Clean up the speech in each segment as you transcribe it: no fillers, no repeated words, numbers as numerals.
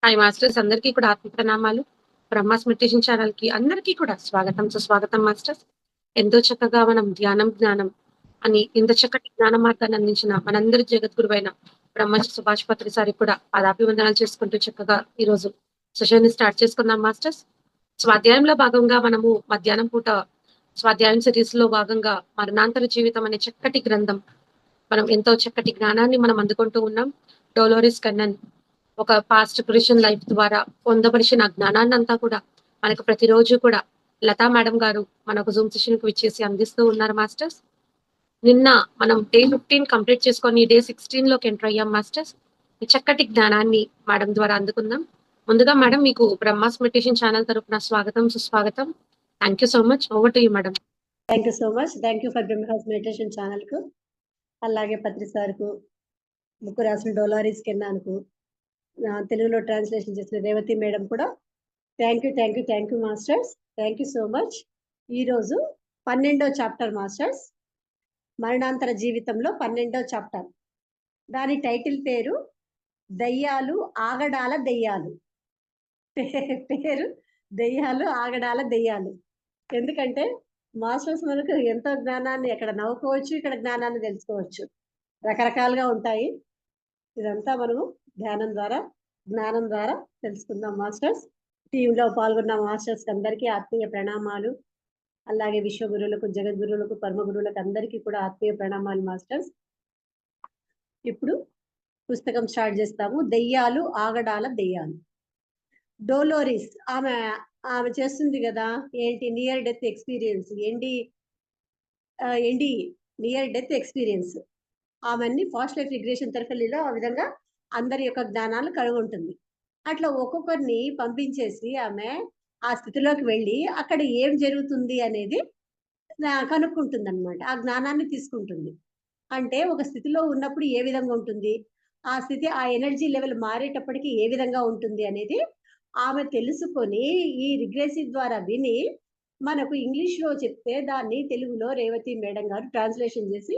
Hi masters అందరికీ కూడా ఆత్మ ప్రణామాలు. బ్రహ్మాస్ మెడిటేషన్ ఛానల్‌కి అందరికీ కూడా స్వాగతం, సుస్వాగతం మాస్టర్స్. ఎంతో చక్కగా మనం ధ్యానం, జ్ఞానం అని ఇంత చక్కటి జ్ఞాన మార్గాన్ని అందించిన మనందరి జగద్గురువైన బ్రహ్మశ్రీ సుభాష్ పత్రి సారికి కూడా పాదాభివందనాలు చేసుకుంటూ చక్కగా ఈరోజు సెషన్‌ని స్టార్ట్ చేసుకుందాం మాస్టర్స్. స్వాధ్యాయంలో భాగంగా మనము మధ్యాహ్నం పూట స్వాధ్యాయం సిరీస్‌లో భాగంగా మరణాంతర జీవితం అనే చక్కటి గ్రంథం మనం ఎంతో చక్కటి జ్ఞానాన్ని మనం అందుకుంటూ ఉన్నాం. డోలోరిస్ కన్నన్ ఒక పాస్ట్ క్రిస్టియన్ లైఫ్ ద్వారా పొందపరిచిన జ్ఞానాన్నంతా కూడా మనకు ప్రతిరోజు కూడా లతా మేడం గారు మనకు జూమ్ సెషన్ కు విచ్చేసి అందిస్తూ ఉన్నారు మాస్టర్స్. నిన్న మనం డే 15 కంప్లీట్ చేసుకొని డే 16 లోకి ఎంటర్ అయ్యాం మాస్టర్స్. ఈ చక్కటి జ్ఞానాన్ని మేడం ద్వారా అందుకుందాం. ముందుగా మేడం మీకు బ్రహ్మాస్ మెడిటేషన్ ఛానల్ తరపున స్వాగతం, సుస్వాగతం. Thank you so much. Over to you madam. Thank you so much. Thank you for Brahma's meditation ఛానల్కు, అలాగే పత్రి సార్కు, బుక్ రాసిన డోలారీస్ కెన్నానుకు, తెలుగులో ట్రాన్స్లేషన్ చేసిన రేవతి మేడం కూడా thank you masters. Thank you so much. ఈరోజు 12వ చాప్టర్ మాస్టర్స్, మరణాంతర జీవితంలో 12వ చాప్టర్. దాని టైటిల్ పేరు దయ్యాలు ఆగడాల దెయ్యాలు. పేరు దెయ్యాలు ఆగడాల దెయ్యాలు. ఎందుకంటే మాస్టర్స్ మనకు ఎంతో జ్ఞానాన్ని అక్కడ నవ్వుకోవచ్చు, ఇక్కడ జ్ఞానాన్ని తెలుసుకోవచ్చు. రకరకాలుగా ఉంటాయి. ఇదంతా మనము ధ్యానం ద్వారా, జ్ఞానం ద్వారా తెలుసుకుందాం మాస్టర్స్. టీంలో పాల్గొన్న మాస్టర్స్ అందరికీ ఆత్మీయ ప్రణామాలు. అలాగే విశ్వగురువులకు, జగద్గురువులకు, పరమగురువులకు అందరికీ కూడా ఆత్మీయ ప్రణామాలు మాస్టర్స్. ఇప్పుడు పుస్తకం స్టార్ట్ చేస్తాము. దెయ్యాలు ఆగడాల దెయ్యాలు. డోలోరిస్ ఆమె ఆమె చేస్తుంది కదా ఏంటి, నియర్ డెత్ ఎక్స్పీరియన్స్, ఎండి నియర్ డెత్ ఎక్స్పీరియన్స్. ఆమెన్ని ఫాస్ట్ లైఫ్ రిగ్రెషన్ థెరపీలో ఆ విధంగా అందరి యొక్క జ్ఞానాలు కనుగొంటుంది. అట్లా ఒక్కొక్కరిని పంపించేసి ఆమె ఆ స్థితిలోకి వెళ్ళి అక్కడ ఏం జరుగుతుంది అనేది కనుక్కుంటుంది అనమాట. ఆ జ్ఞానాన్ని తీసుకుంటుంది. అంటే ఒక స్థితిలో ఉన్నప్పుడు ఏ విధంగా ఉంటుంది, ఆ స్థితి ఆ ఎనర్జీ లెవెల్ మారేటప్పటికి ఏ విధంగా ఉంటుంది అనేది ఆమె తెలుసుకొని ఈ రిగ్రెసివ్ ద్వారా విని మనకు ఇంగ్లీష్లో చెప్తే దాన్ని తెలుగులో రేవతి మేడం గారు ట్రాన్స్లేషన్ చేసి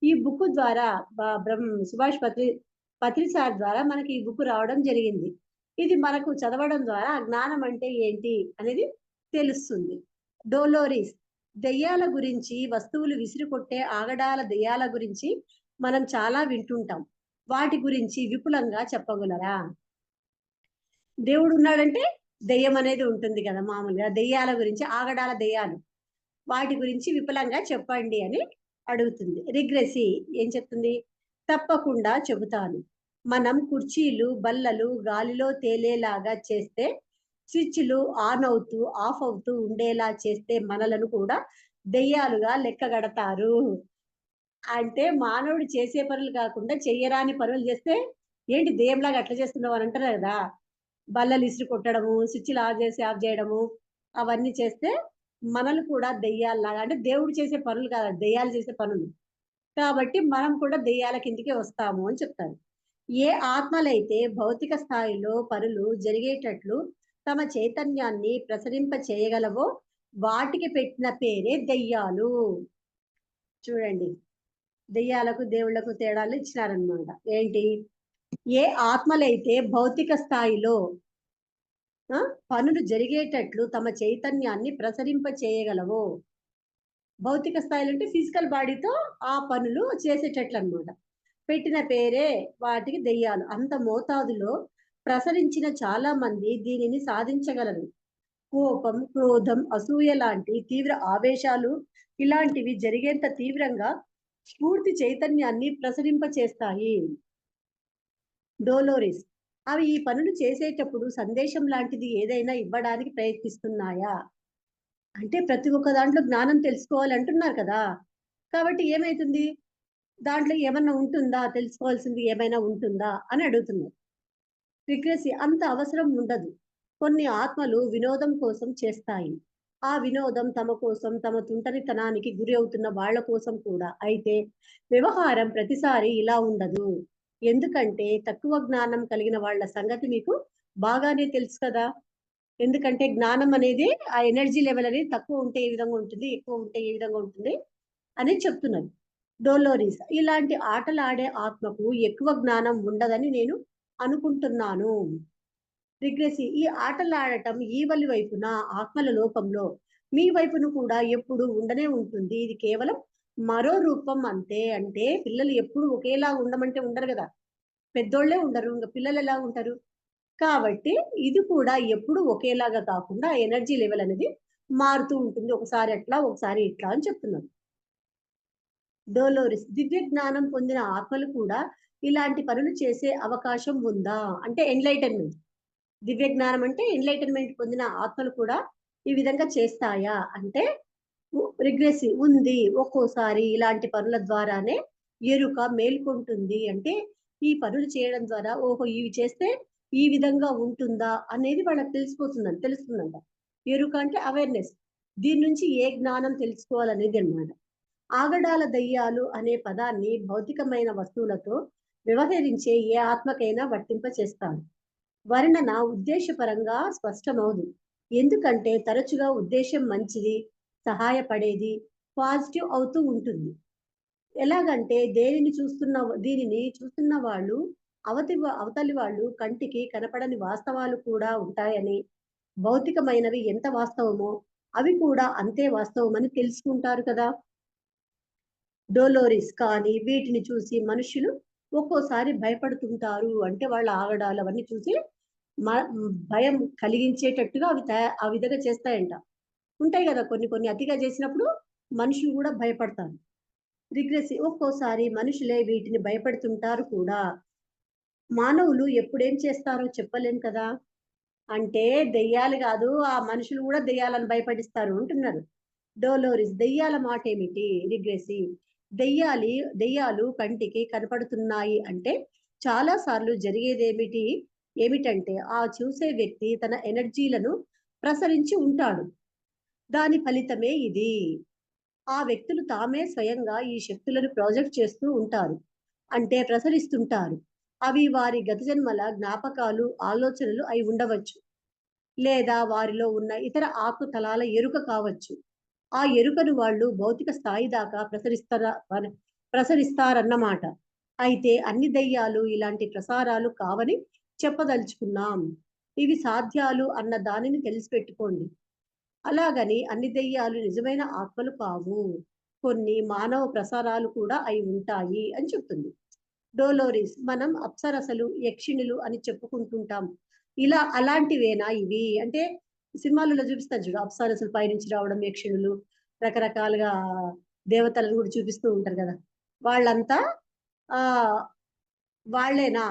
ఈ బుక్ ద్వారా సుభాష్ పత్రి సార్ ద్వారా మనకి ఈ బుక్ రావడం జరిగింది. ఇది మనకు చదవడం ద్వారా ఆ జ్ఞానం అంటే ఏంటి అనేది తెలుస్తుంది. డోలోరిస్ దెయ్యాల గురించి, వస్తువులు విసిరికొట్టే ఆగడాల దెయ్యాల గురించి మనం చాలా వింటుంటాం. వాటి గురించి విపులంగా చెప్పగలరా? దేవుడు ఉన్నాడంటే దెయ్యం అనేది ఉంటుంది కదా మామూలుగా. దెయ్యాల గురించి, ఆగడాల దెయ్యాలు, వాటి గురించి విపులంగా చెప్పండి అని అడుగుతుంది. రిగ్రెసి ఏం చెప్తుంది? తప్పకుండా చెబుతాను. మనం కుర్చీలు, బల్లలు గాలిలో తేలేలాగా చేస్తే, స్విచ్లు ఆన్ అవుతూ, ఆఫ్ అవుతూ ఉండేలా చేస్తే మనలను కూడా దెయ్యాలుగా లెక్కగడతారు. అంటే మానవుడు చేసే పనులు కాకుండా చెయ్యరాని పనులు చేస్తే, ఏంటి దెయ్యంలాగా అట్లా చేస్తున్నావు అని అంటారు కదా! బల్లలు ఇసిరి కొట్టడము, స్విచ్‌లు ఆన్ చేసి, ఆఫ్ చేయడము, అవన్నీ చేస్తే మనలు కూడా దెయ్యాల్లాగా, అంటే దేవుడు చేసే పనులు కాదు, దెయ్యాలు చేసే పనులు. కాబట్టి మనం కూడా దెయ్యాల కిందకే వస్తాము అని చెప్తారు. ఏ ఆత్మలైతే భౌతిక స్థాయిలో పనులు జరిగేటట్లు తమ చైతన్యాన్ని ప్రసరింప చేయగలవో వాటికి పెట్టిన పేరే దెయ్యాలు. చూడండి, దెయ్యాలకు, దేవుళ్ళకు తేడాలు ఇచ్చినారనమాట. ఏంటి? ఏ ఆత్మలైతే భౌతిక స్థాయిలో పనులు జరిగేటట్లు తమ చైతన్యాన్ని ప్రసరింప చేయగలవో, భౌతిక స్థాయిలో అంటే ఫిజికల్ బాడీతో ఆ పనులు చేసేటట్లు అనమాట. పెట్టిన పేరే వాటికి దెయ్యాలు. అంత మోతాదులో ప్రసరించిన చాలా మంది దీనిని సాధించగలరు. కోపం, క్రోధం, అసూయ లాంటి తీవ్ర ఆవేశాలు ఇలాంటివి జరిగేంత తీవ్రంగా స్ఫూర్తి చైతన్యాన్ని ప్రసరింప చేస్తాయి. డోలోరిస్ అవి ఈ పనులు చేసేటప్పుడు సందేశం లాంటిది ఏదైనా ఇవ్వడానికి ప్రయత్నిస్తున్నాయా? అంటే ప్రతి ఒక్క దాంట్లో జ్ఞానం తెలుసుకోవాలి అంటున్నారు కదా! కాబట్టి ఏమైతుంది? దాంట్లో ఏమన్నా ఉంటుందా? తెలుసుకోవాల్సింది ఏమైనా ఉంటుందా? అని అడుగుతున్నారు. రిగ్రెసి అంత అవసరం ఉండదు. కొన్ని ఆత్మలు వినోదం కోసం చేస్తాయి. ఆ వినోదం తమ కోసం, తమ తుంటరితనానికి గురి అవుతున్న వాళ్ళ కోసం కూడా. అయితే వ్యవహారం ప్రతిసారి ఇలా ఉండదు. ఎందుకంటే తక్కువ జ్ఞానం కలిగిన వాళ్ళ సంగతి మీకు బాగానే తెలుసు కదా! ఎందుకంటే జ్ఞానం అనేది ఆ ఎనర్జీ లెవెల్ అనేది తక్కువ ఉంటే ఏ విధంగా ఉంటుంది, ఎక్కువ ఉంటే ఏ విధంగా ఉంటుంది అని చెప్తున్నారు. డోలోరిస్ ఇలాంటి ఆటలాడే ఆత్మకు ఎక్కువ జ్ఞానం ఉండదని నేను అనుకుంటున్నాను. రిగ్రెసి ఈ ఆటలాడటం ఈవలి వైపున ఆత్మల లోకంలో మీ వైపును కూడా ఎప్పుడు ఉండనే ఉంటుంది. ఇది కేవలం మరో రూపం అంతే. అంటే పిల్లలు ఎప్పుడు ఒకేలా ఉండమంటే ఉండరు కదా! పెద్దోళ్ళే ఉండరు. ఇంక పిల్లలు ఎలా ఉంటారు? కాబట్టి ఇది కూడా ఎప్పుడు ఒకేలాగా కాకుండా ఎనర్జీ లెవెల్ అనేది మారుతూ ఉంటుంది. ఒకసారి అట్లా, ఒకసారి ఇట్లా అని చెప్తున్నారు. డోలోరిస్ దివ్య జ్ఞానం పొందిన ఆత్మలు కూడా ఇలాంటి పనులు చేసే అవకాశం ఉందా? అంటే ఎన్‌లైటన్‌మెంట్. దివ్య జ్ఞానం అంటే ఎన్‌లైటన్‌మెంట్ పొందిన ఆత్మలు కూడా ఈ విధంగా చేస్తాయా? అంటే రిగ్రెసివ్ ఉంది. ఒక్కోసారి ఇలాంటి పనుల ద్వారానే ఎరుక మేల్కొంటుంది. అంటే ఈ పనులు చేయడం ద్వారా ఓహో! ఇవి చేస్తే ఈ విధంగా ఉంటుందా అనేది వాళ్ళకి తెలుస్తుందంట. ఎరుక అంటే అవేర్‌నెస్. దీని నుంచి ఏ జ్ఞానం తెలుసుకోవాలనేది అన్నమాట. ఆగడాల దెయ్యాలు అనే పదాన్ని భౌతికమైన వస్తువులతో వ్యవహరించే ఏ ఆత్మకైనా వర్తింపచేస్తారు. వర్ణన ఉద్దేశపరంగా స్పష్టమవదు. ఎందుకంటే తరచుగా ఉద్దేశ్యం మంచిది, సహాయపడేది, పాజిటివ్ అవుతూ ఉంటుంది. ఎలాగంటే దీనిని చూస్తున్న వాళ్ళు అవతలి వాళ్ళు కంటికి కనపడని వాస్తవాలు కూడా ఉంటాయని, భౌతికమైనవి ఎంత వాస్తవమో అవి కూడా అంతే వాస్తవమని తెలుసుకుంటారు కదా! డోలోరిస్ కానీ వీటిని చూసి మనుషులు ఒక్కోసారి భయపడుతుంటారు. అంటే వాళ్ళ ఆగడాలు అవన్నీ చూసి భయం కలిగించేటట్టుగా ఆ విధంగా చేస్తాయంట. ఉంటాయి గదా! కొన్ని కొన్ని అతిగా చేసినప్పుడు మనుషులు గూడా భయపడతారు. ఒక్కోసారి మనుషులే వీటిని భయపెడుతుంటారు కూడా. మానవులు ఎప్పుడేం చేస్తారో చెప్పలేం కదా! అంటే దెయ్యాలు గాదు, ఆ మనుషులు గూడా దెయ్యాలని భయపడిస్తారు అంటున్నారు. డోలోరిస్ దెయ్యాల మాటేమిటి? రిగ్రెసి దెయ్యాలి దెయ్యాలు కంటికి కనపడుతున్నాయి అంటే చాలా సార్లు ఏమిటంటే ఆ చూసే వ్యక్తి తన ఎనర్జీలను ప్రసరించి ఉంటాడు. దాని ఫలితమే ఇది. ఆ వ్యక్తులు తామే స్వయంగా ఈ శక్తులను ప్రాజెక్ట్ చేస్తూ ఉంటారు. అంటే ప్రసరిస్తుంటారు. అవి వారి గత జన్మల జ్ఞాపకాలు, ఆలోచనలు అయి ఉండవచ్చు. లేదా వారిలో ఉన్న ఇతర ఆకు తలాల ఎరుక కావచ్చు. ఆ ఎరుకను వాళ్ళు భౌతిక స్థాయి దాకా ప్రసరిస్తారన్నమాట. అయితే అన్ని దెయ్యాలు ఇలాంటి ప్రసారాలు కావని చెప్పదలుచుకున్నాం. ఇవి సాధ్యాలు అన్న దానిని తెలిసిపెట్టుకోండి. అలాగని అన్ని దెయ్యాలు నిజమైన ఆత్మలు కావు. కొన్ని మానవ ప్రసారాలు కూడా అయి ఉంటాయి అని చెప్తుంది. డోలోరిస్ మనం అప్సరసలు, యక్షిణులు అని చెప్పుకుంటుంటాం. అలాంటివేనా ఇవి? అంటే సినిమాలలో చూపిస్తారు చూడు. అప్సరసలు పైనుంచి రావడం, యక్షిణులు రకరకాలుగా దేవతలను కూడా చూపిస్తూ ఉంటారు కదా! వాళ్ళంతా ఆహ్, వాళ్ళేనా?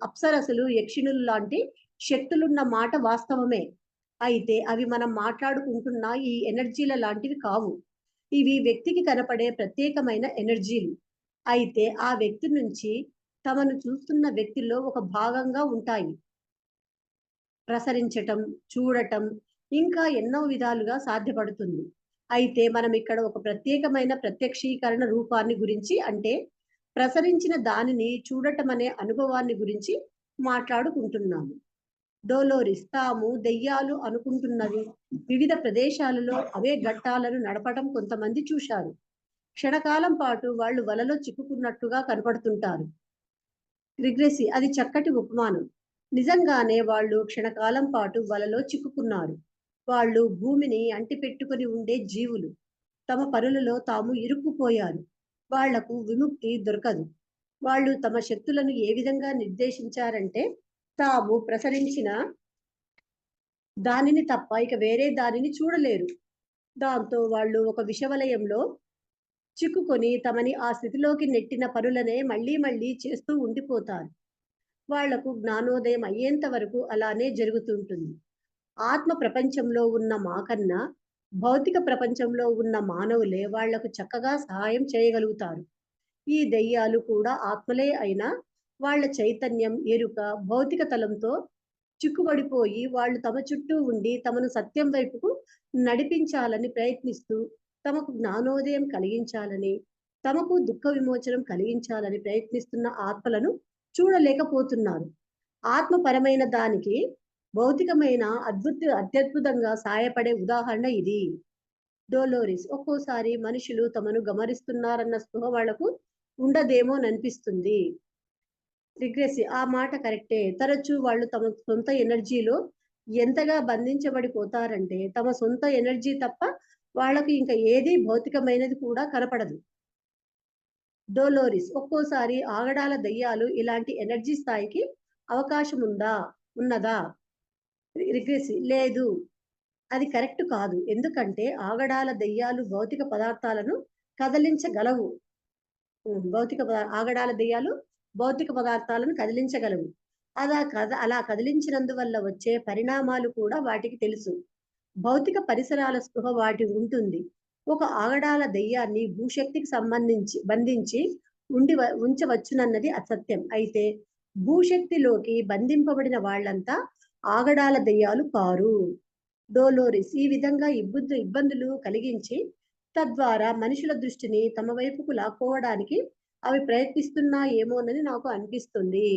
అప్సరసలు, యక్షిణులు లాంటి శక్తులున్న మాట వాస్తవమే. అయితే అవి మనం మాట్లాడుకుంటున్న ఈ ఎనర్జీల లాంటివి కావు. ఇవి వ్యక్తికి కనపడే ప్రత్యేకమైన ఎనర్జీలు. అయితే ఆ వ్యక్తి నుంచి తమను చూస్తున్న వ్యక్తిలో ఒక భాగంగా ఉంటాయి. ప్రసరించటం, చూడటం ఇంకా ఎన్నో విధాలుగా సాధ్యపడుతుంది. అయితే మనం ఇక్కడ ఒక ప్రత్యేకమైన ప్రత్యక్షీకరణ రూపాన్ని గురించి అంటే ప్రసరించిన దానిని చూడటం అనే అనుభవాన్ని గురించి మాట్లాడుకుంటున్నాము. డోలోరిస్ తాము దెయ్యాలు అనుకుంటున్నవి వివిధ ప్రదేశాలలో అవే ఘట్టాలను నడపడం కొంతమంది చూశారు. క్షణకాలం పాటు వాళ్ళు వలలో చిక్కుకున్నట్టుగా కనపడుతుంటారు. అది చక్కటి ఉపమానం. నిజంగానే వాళ్ళు క్షణకాలం పాటు వలలో చిక్కుకున్నారు. వాళ్ళు భూమిని అంటిపెట్టుకొని ఉండే జీవులు. తమ పనులలో తాము ఇరుక్కుపోయారు. వాళ్లకు విముక్తి దొరకదు. వాళ్ళు తమ శక్తులను ఏ విధంగా నిర్దేశించారంటే తాము ప్రసరించిన దానిని తప్ప ఇక వేరే దానిని చూడలేరు. దాంతో వాళ్ళు ఒక విషవలయంలో చిక్కుకొని తమని ఆ స్థితిలోకి నెట్టిన పనులనే మళ్ళీ మళ్ళీ చేస్తూ ఉండిపోతారు. వాళ్లకు జ్ఞానోదయం అయ్యేంత వరకు అలానే జరుగుతుంటుంది. ఆత్మ ప్రపంచంలో ఉన్న మాకన్నా భౌతిక ప్రపంచంలో ఉన్న మానవులే వాళ్లకు చక్కగా సహాయం చేయగలుగుతారు. ఈ దెయ్యాలు కూడా ఆత్మలే అయినా వాళ్ళ చైతన్యం, ఎరుక, భౌతిక తలంతో చిక్కుబడిపోయి వాళ్ళు తమ చుట్టూ ఉండి తమను సత్యం వైపుకు నడిపించాలని ప్రయత్నిస్తూ తమకు జ్ఞానోదయం కలిగించాలని, తమకు దుఃఖ విమోచనం కలిగించాలని ప్రయత్నిస్తున్న ఆత్మలను చూడలేకపోతున్నారు. ఆత్మపరమైన దానికి భౌతికమైన అత్యద్భుతంగా సాయపడే ఉదాహరణ ఇది. డోలోరిస్ ఒక్కోసారి మనుషులు తమను గమనిస్తున్నారన్న స్పృహ వాళ్లకు ఉండదేమోననిపిస్తుంది. రిగ్రెసి ఆ మాట కరెక్టే. తరచూ వాళ్ళు తమ సొంత ఎనర్జీలో ఎంతగా బంధించబడిపోతారంటే, తమ సొంత ఎనర్జీ తప్ప వాళ్ళకి ఇంక ఏది భౌతికమైనది కూడా కనపడదు. డోలోరిస్ ఒక్కోసారి ఆగడాల దెయ్యాలు ఇలాంటి ఎనర్జీ స్థాయికి అవకాశముందా? ఉన్నదా? రిగ్రెసి లేదు. అది కరెక్ట్ కాదు. ఎందుకంటే ఆగడాల దెయ్యాలు భౌతిక పదార్థాలను కదిలించగలవు. ఆగడాల దెయ్యాలు భౌతిక పదార్థాలను కదిలించగలవు. అలా కదిలించినందువల్ల వచ్చే పరిణామాలు కూడా వాటికి తెలుసు. భౌతిక పరిసరాల స్పృహ వాటి ఉంటుంది. ఒక ఆగడాల దెయ్యాన్ని భూశక్తికి బంధించి ఉంచవచ్చునన్నది అసత్యం. అయితే భూశక్తిలోకి బంధింపబడిన వాళ్ళంతా ఆగడాల దెయ్యాలు కారు. డోలోరిస్ ఈ విధంగా ఇబ్బందులు కలిగించి తద్వారా మనుషుల దృష్టిని తమ వైపుకు లాక్కోవడానికి అవి ప్రయత్నిస్తున్నాయేమోనని నాకు అనిపిస్తుంది.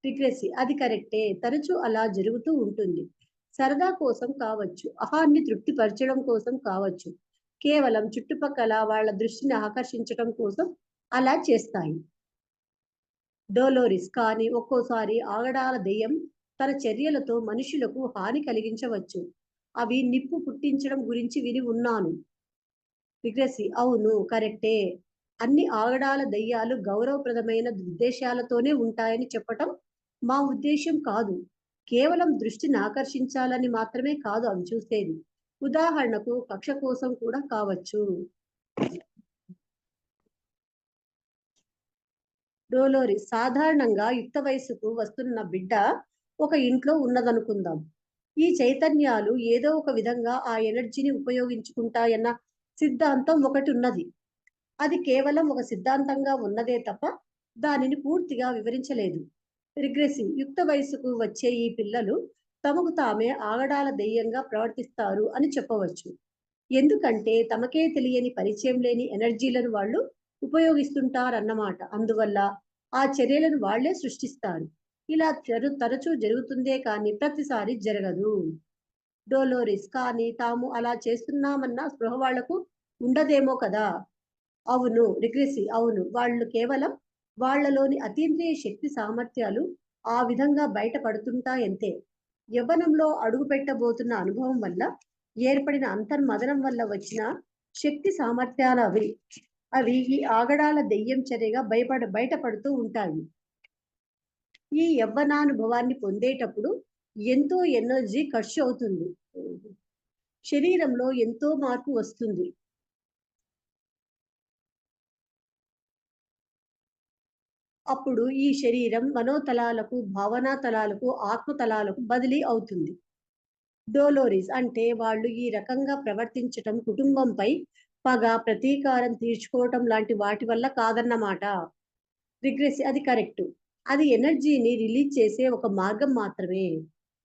రిగ్రెసి అది కరెక్టే. తరచూ అలా జరుగుతూ ఉంటుంది. సరదా కోసం కావచ్చు, అహాన్ని తృప్తిపరచడం కోసం కావచ్చు, కేవలం చుట్టుపక్కల వాళ్ళ దృష్టిని ఆకర్షించటం కోసం అలా చేస్తాయి. డోలోరిస్ కానీ ఒక్కోసారి ఆగడాల దెయ్యం తన చర్యలతో మనుషులకు హాని కలిగించవచ్చు. అవి నిప్పు పుట్టించడం గురించి విని ఉన్నాను. రిగ్రెసి అవును కరెక్టే. అన్ని ఆగడాల దెయ్యాలు గౌరవప్రదమైన ఉద్దేశాలతోనే ఉంటాయని చెప్పటం మా ఉద్దేశ్యం కాదు. కేవలం దృష్టిని ఆకర్షించాలని మాత్రమే కాదు అవి చూసేది. ఉదాహరణకు కక్ష కోసం కూడా కావచ్చు. డోలోరి సాధారణంగా యుక్త వయస్సుకు వస్తున్న బిడ్డ ఒక ఇంట్లో ఉన్నదనుకుందాం. ఈ చైతన్యాలు ఏదో ఒక విధంగా ఆ ఎనర్జీని ఉపయోగించుకుంటాయన్న సిద్ధాంతం ఒకటి ఉన్నది. అది కేవలం ఒక సిద్ధాంతంగా ఉన్నదే తప్ప దానిని పూర్తిగా వివరించలేదు. రిగ్రెసివ్ యుక్త వయస్సుకు వచ్చే ఈ పిల్లలు తమకు తామే ఆగడాల దెయ్యంగా ప్రవర్తిస్తారు అని చెప్పవచ్చు. ఎందుకంటే తమకే తెలియని పరిచయం లేని ఎనర్జీలను వాళ్ళు ఉపయోగిస్తుంటారన్నమాట. అందువల్ల ఆ చర్యలను వాళ్లే సృష్టిస్తారు. ఇలా తరచూ జరుగుతుందే కానీ ప్రతిసారి జరగదు. డోలోరిస్ కానీ తాము అలా చేస్తున్నామన్న స్పృహ వాళ్లకు ఉండదేమో కదా. అవును రిగ్రెసి అవును వాళ్ళు కేవలం వాళ్ళలోని అతీంద్రియ శక్తి సామర్థ్యాలు ఆ విధంగా బయటపడుతుంటాయంతే. యవ్వనంలో అడుగు పెట్టబోతున్న అనుభవం వల్ల ఏర్పడిన అంతర్మదనం వల్ల వచ్చిన శక్తి సామర్థ్యాలు అవి అవి ఈ ఆగడాల దెయ్యం చర్యగా బయటపడుతూ ఉంటాయి. ఈ యవ్వనానుభవాన్ని పొందేటప్పుడు ఎంతో ఎనర్జీ ఖర్చు అవుతుంది. శరీరంలో ఎంతో మార్పు వస్తుంది. అప్పుడు ఈ శరీరం మనోతలాలకు, భావనా తలాలకు, ఆత్మతలాలకు బదిలీ అవుతుంది. డోలోరిస్ అంటే వాళ్ళు ఈ రకంగా ప్రవర్తించటం కుటుంబంపై పగ, ప్రతీకారం తీర్చుకోవటం లాంటి వాటి వల్ల కాదన్నమాట. రిగ్రెస్ అది కరెక్ట్. అది ఎనర్జీని రిలీజ్ చేసే ఒక మార్గం మాత్రమే.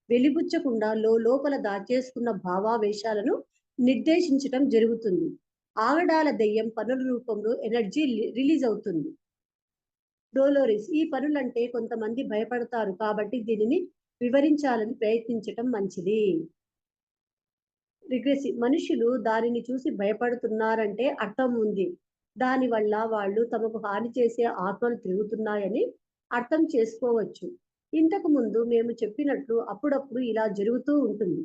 వెలిబుచ్చకుండా లోపల దాచేసుకున్న భావావేశాలను నిర్దేశించటం జరుగుతుంది. ఆగడాల దెయ్యం పనుల రూపంలో ఎనర్జీ రిలీజ్ అవుతుంది. డోలోరిస్ ఈ పనులంటే కొంతమంది భయపడతారు కాబట్టి దీనిని వివరించాలని ప్రయత్నించటం మంచిది. రిగ్రెసివ్ మనుషులు దానిని చూసి భయపడుతున్నారంటే అర్థం ఉంది. దానివల్ల వాళ్ళు తమకు హాని చేసే ఆత్మలు తిరుగుతున్నాయని అర్థం చేసుకోవచ్చు. ఇంతకు ముందు మేము చెప్పినట్లు అప్పుడప్పుడు ఇలా జరుగుతూ ఉంటుంది.